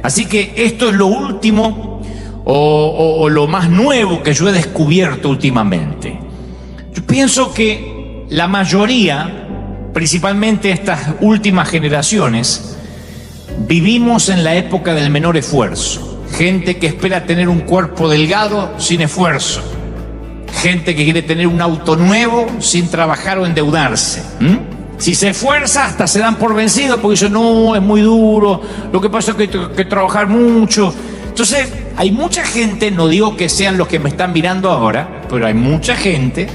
Así que esto es lo último o lo más nuevo que yo he descubierto últimamente. Yo pienso que la mayoría, principalmente estas últimas generaciones, vivimos en la época del menor esfuerzo. Gente que espera tener un cuerpo delgado sin esfuerzo. Gente que quiere tener un auto nuevo sin trabajar o endeudarse. Si se esfuerza, hasta se dan por vencidos porque dicen, no, es muy duro, lo que pasa es que tengo que trabajar mucho. Entonces, hay mucha gente, no digo que sean los que me están mirando ahora, pero hay mucha gente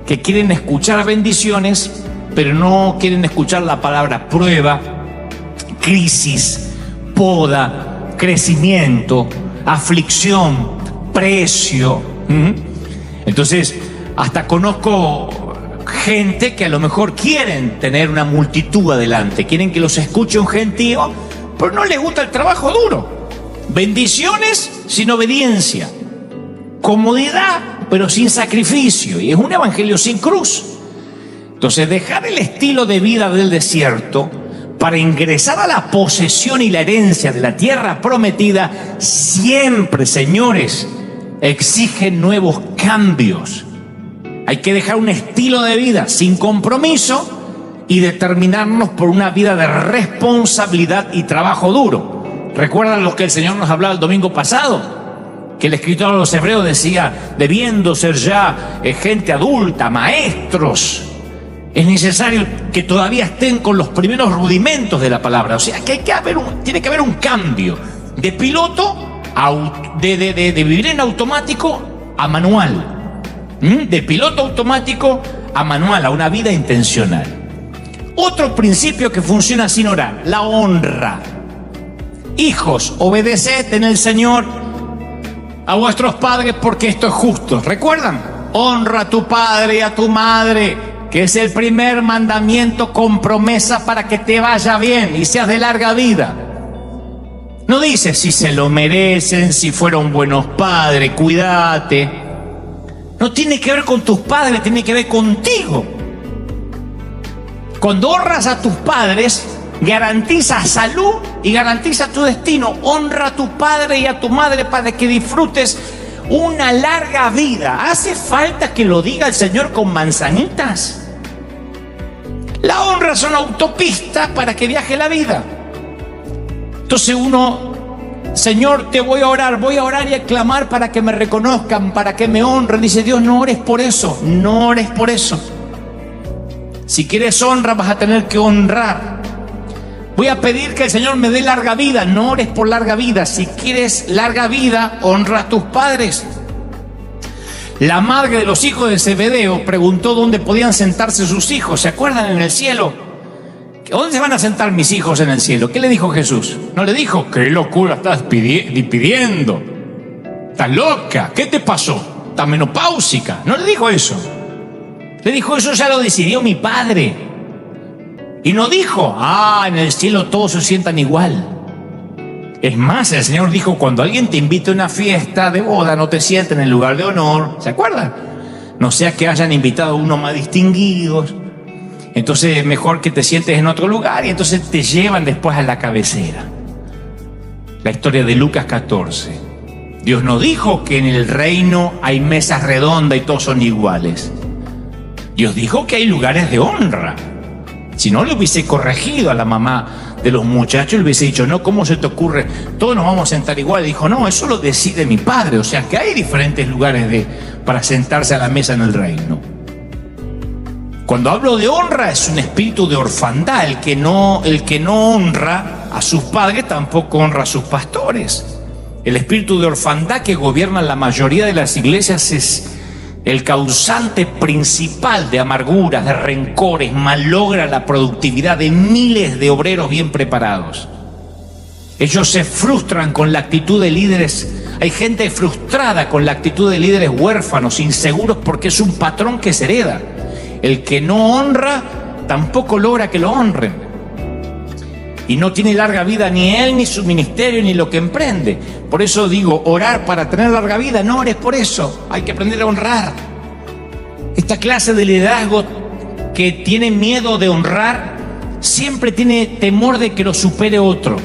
que quieren escuchar bendiciones, pero no quieren escuchar la palabra prueba, crisis, poda, crecimiento, aflicción, precio. Entonces, hasta conozco gente que a lo mejor quieren tener una multitud adelante, quieren que los escuche un gentío, pero no les gusta el trabajo duro. Bendiciones sin obediencia, comodidad pero sin sacrificio, y es un evangelio sin cruz. Entonces, dejar el estilo de vida del desierto para ingresar a la posesión y la herencia de la tierra prometida, siempre, señores, exige nuevos cambios. Hay que dejar un estilo de vida sin compromiso y determinarnos por una vida de responsabilidad y trabajo duro. ¿Recuerdan lo que el Señor nos hablaba el domingo pasado? Que el escritor a los hebreos decía, debiendo ser ya gente adulta, maestros, es necesario que todavía estén con los primeros rudimentos de la palabra. O sea, que tiene que haber un cambio de piloto, de vivir en automático a manual. De piloto automático a manual, a una vida intencional. Otro principio que funciona sin orar, la honra. Hijos, obedeced en el Señor a vuestros padres, porque esto es justo. ¿Recuerdan? Honra a tu padre y a tu madre, que es el primer mandamiento con promesa para que te vaya bien y seas de larga vida. No dice si se lo merecen, si fueron buenos padres, cuídate. No tiene que ver con tus padres, tiene que ver contigo. Cuando honras a tus padres, garantiza salud y garantiza tu destino. Honra a tu padre y a tu madre para que disfrutes una larga vida. ¿Hace falta que lo diga el Señor con manzanitas? La honra es una autopista para que viaje la vida. Entonces uno, Señor, te voy a orar y a clamar para que me reconozcan, para que me honren. Dice Dios, no ores por eso, no ores por eso. Si quieres honra, vas a tener que honrar. Voy a pedir que el Señor me dé larga vida, no ores por larga vida. Si quieres larga vida, honra a tus padres. La madre de los hijos de Zebedeo preguntó dónde podían sentarse sus hijos. ¿Se acuerdan? En el cielo. ¿Dónde se van a sentar mis hijos en el cielo? ¿Qué le dijo Jesús? No le dijo, qué locura estás pidiendo. ¿Estás loca? ¿Qué te pasó? ¿Estás menopáusica? No le dijo eso. Le dijo, eso ya lo decidió mi Padre. Y no dijo, en el cielo todos se sientan igual. Es más, el Señor dijo, cuando alguien te invite a una fiesta de boda, no te sientes en el lugar de honor. ¿Se acuerdan? No sea que hayan invitado a uno más distinguidos. Entonces es mejor que te sientes en otro lugar, y entonces te llevan después a la cabecera. La historia de Lucas 14. Dios no dijo que en el reino hay mesas redondas y todos son iguales. Dios dijo que hay lugares de honra. Si no, le hubiese corregido a la mamá de los muchachos, le hubiese dicho, no, ¿cómo se te ocurre? Todos nos vamos a sentar igual. Dijo, no, eso lo decide mi Padre. O sea que hay diferentes lugares para sentarse a la mesa en el reino. Cuando hablo de honra, es un espíritu de orfandad. El que no honra a sus padres tampoco honra a sus pastores. El espíritu de orfandad que gobierna la mayoría de las iglesias es el causante principal de amarguras, de rencores, malogra la productividad de miles de obreros bien preparados. Ellos se frustran con la actitud de líderes. Hay gente frustrada con la actitud de líderes huérfanos, inseguros, porque es un patrón que se hereda. El que no honra tampoco logra que lo honren. Y no tiene larga vida ni él, ni su ministerio, ni lo que emprende. Por eso digo, orar para tener larga vida, no ores por eso. Hay que aprender a honrar. Esta clase de liderazgo que tiene miedo de honrar, siempre tiene temor de que lo supere otro.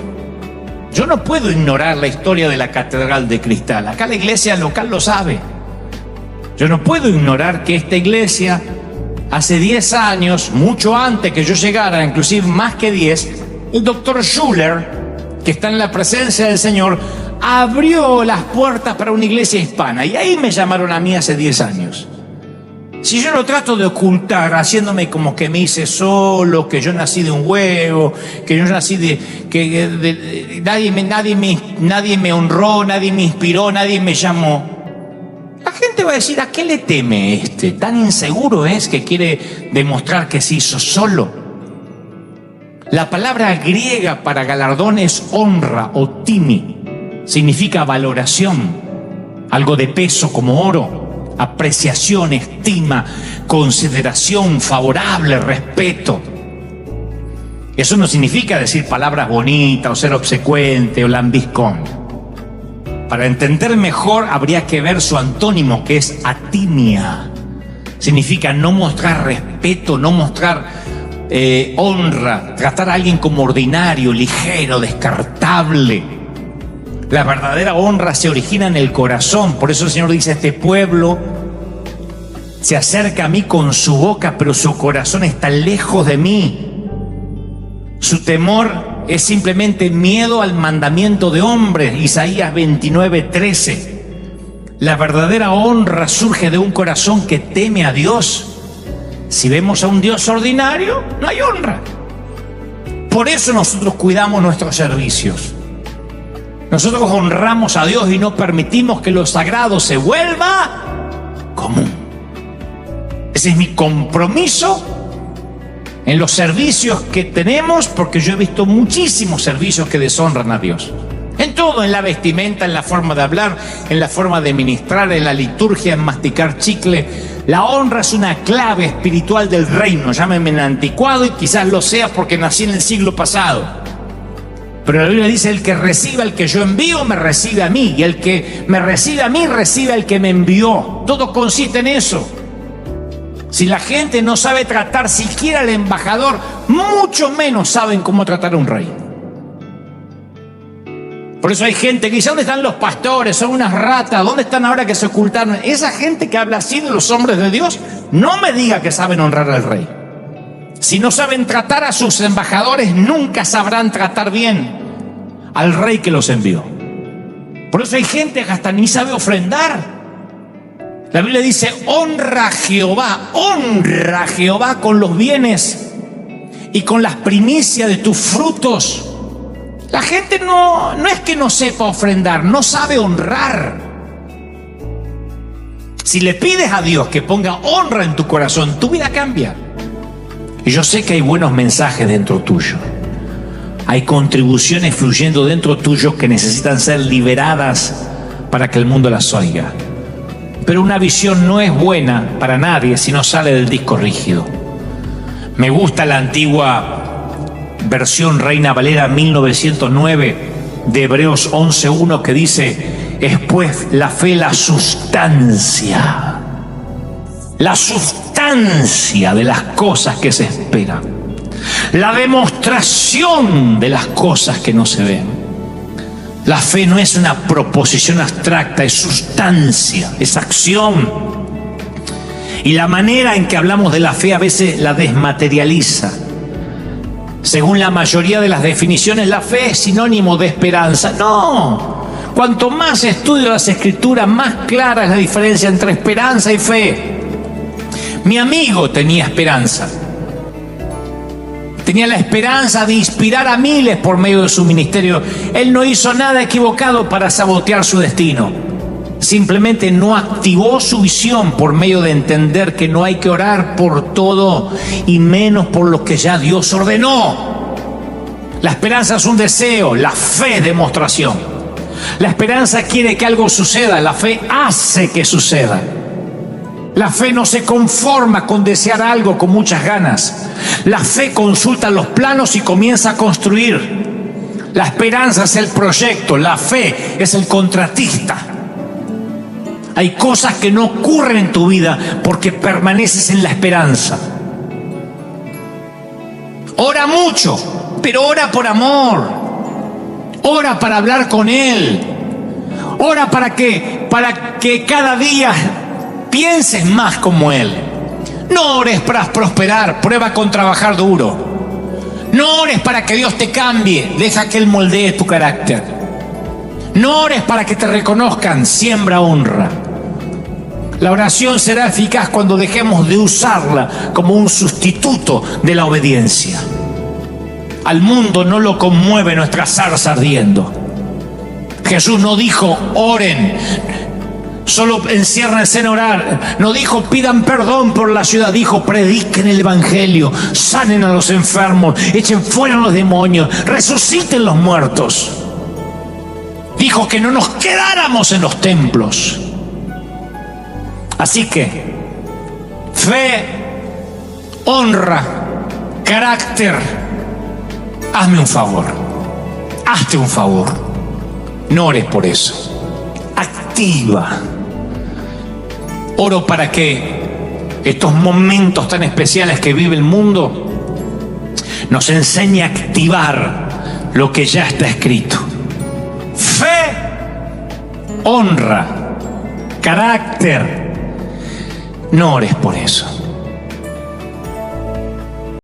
Yo no puedo ignorar la historia de la Catedral de Cristal. Acá la iglesia local lo sabe. Yo no puedo ignorar que esta iglesia, hace 10 años, mucho antes que yo llegara, inclusive más que 10, el doctor Schuller, que está en la presencia del Señor, abrió las puertas para una iglesia hispana. Y ahí me llamaron a mí hace 10 años. Si yo lo trato de ocultar, haciéndome como que me hice solo, que yo nací de un huevo, que yo nací nadie me honró, nadie me inspiró, nadie me llamó, la gente va a decir, ¿a qué le teme este? ¿Tan inseguro es que quiere demostrar que se hizo solo? La palabra griega para galardón es honra o timi. Significa valoración, algo de peso como oro. Apreciación, estima, consideración, favorable, respeto. Eso no significa decir palabras bonitas o ser obsecuente o lambiscón. Para entender mejor habría que ver su antónimo, que es atimia. Significa no mostrar respeto, no mostrar honra, tratar a alguien como ordinario, ligero, descartable. La verdadera honra se origina en el corazón. Por eso el Señor dice, este pueblo se acerca a mí con su boca, pero su corazón está lejos de mí. Su temor es simplemente miedo al mandamiento de hombres. Isaías 29:13. La verdadera honra surge de un corazón que teme a Dios. Si vemos a un Dios ordinario, no hay honra. Por eso nosotros cuidamos nuestros servicios. Nosotros honramos a Dios y no permitimos que lo sagrado se vuelva común. Ese es mi compromiso en los servicios que tenemos, porque yo he visto muchísimos servicios que deshonran a Dios. En todo, en la vestimenta, en la forma de hablar, en la forma de ministrar, en la liturgia, en masticar chicle. La honra es una clave espiritual del reino. Llámenme anticuado y quizás lo sea porque nací en el siglo pasado. Pero la Biblia dice, el que reciba al que yo envío, me recibe a mí. Y el que me recibe a mí, recibe al que me envió. Todo consiste en eso. Si la gente no sabe tratar siquiera al embajador, mucho menos saben cómo tratar a un rey. Por eso hay gente que dice, ¿dónde están los pastores? Son unas ratas. ¿Dónde están ahora que se ocultaron? Esa gente que habla así de los hombres de Dios, no me diga que saben honrar al rey. Si no saben tratar a sus embajadores, nunca sabrán tratar bien al rey que los envió. Por eso hay gente que hasta ni sabe ofrendar. La Biblia dice, honra a Jehová con los bienes y con las primicias de tus frutos. La gente no es que no sepa ofrendar, no sabe honrar. Si le pides a Dios que ponga honra en tu corazón, tu vida cambia. Y yo sé que hay buenos mensajes dentro tuyo. Hay contribuciones fluyendo dentro tuyo que necesitan ser liberadas para que el mundo las oiga. Pero una visión no es buena para nadie si no sale del disco rígido. Me gusta la antigua versión Reina Valera 1909 de Hebreos 11:1 que dice, es pues la fe la sustancia de las cosas que se esperan, la demostración de las cosas que no se ven. La fe no es una proposición abstracta, es sustancia, es acción. Y la manera en que hablamos de la fe a veces la desmaterializa. Según la mayoría de las definiciones, la fe es sinónimo de esperanza. No, cuanto más estudio las Escrituras, más clara es la diferencia entre esperanza y fe. Mi amigo tenía esperanza. Tenía la esperanza de inspirar a miles por medio de su ministerio. Él no hizo nada equivocado para sabotear su destino. Simplemente no activó su visión por medio de entender que no hay que orar por todo y menos por lo que ya Dios ordenó. La esperanza es un deseo, la fe es demostración. La esperanza quiere que algo suceda, la fe hace que suceda. La fe no se conforma con desear algo con muchas ganas. La fe consulta los planos y comienza a construir. La esperanza es el proyecto, la fe es el contratista. Hay cosas que no ocurren en tu vida porque permaneces en la esperanza. Ora mucho, pero ora por amor. Ora para hablar con Él. Ora para que cada día pienses más como Él. No ores para prosperar, prueba con trabajar duro. No ores para que Dios te cambie, deja que Él moldee tu carácter. No ores para que te reconozcan, siembra honra. La oración será eficaz cuando dejemos de usarla como un sustituto de la obediencia. Al mundo no lo conmueve nuestra zarza ardiendo. Jesús no dijo, oren, solo enciérrense en orar. No dijo, pidan perdón por la ciudad. Dijo, prediquen el evangelio, sanen a los enfermos, echen fuera a los demonios, resuciten los muertos. Dijo que no nos quedáramos en los templos. Así que, fe, honra, carácter. Hazme un favor, hazte un favor. No ores por eso. Activa. Oro para que estos momentos tan especiales que vive el mundo nos enseñe a activar lo que ya está escrito. Fe, honra, carácter. No ores por eso.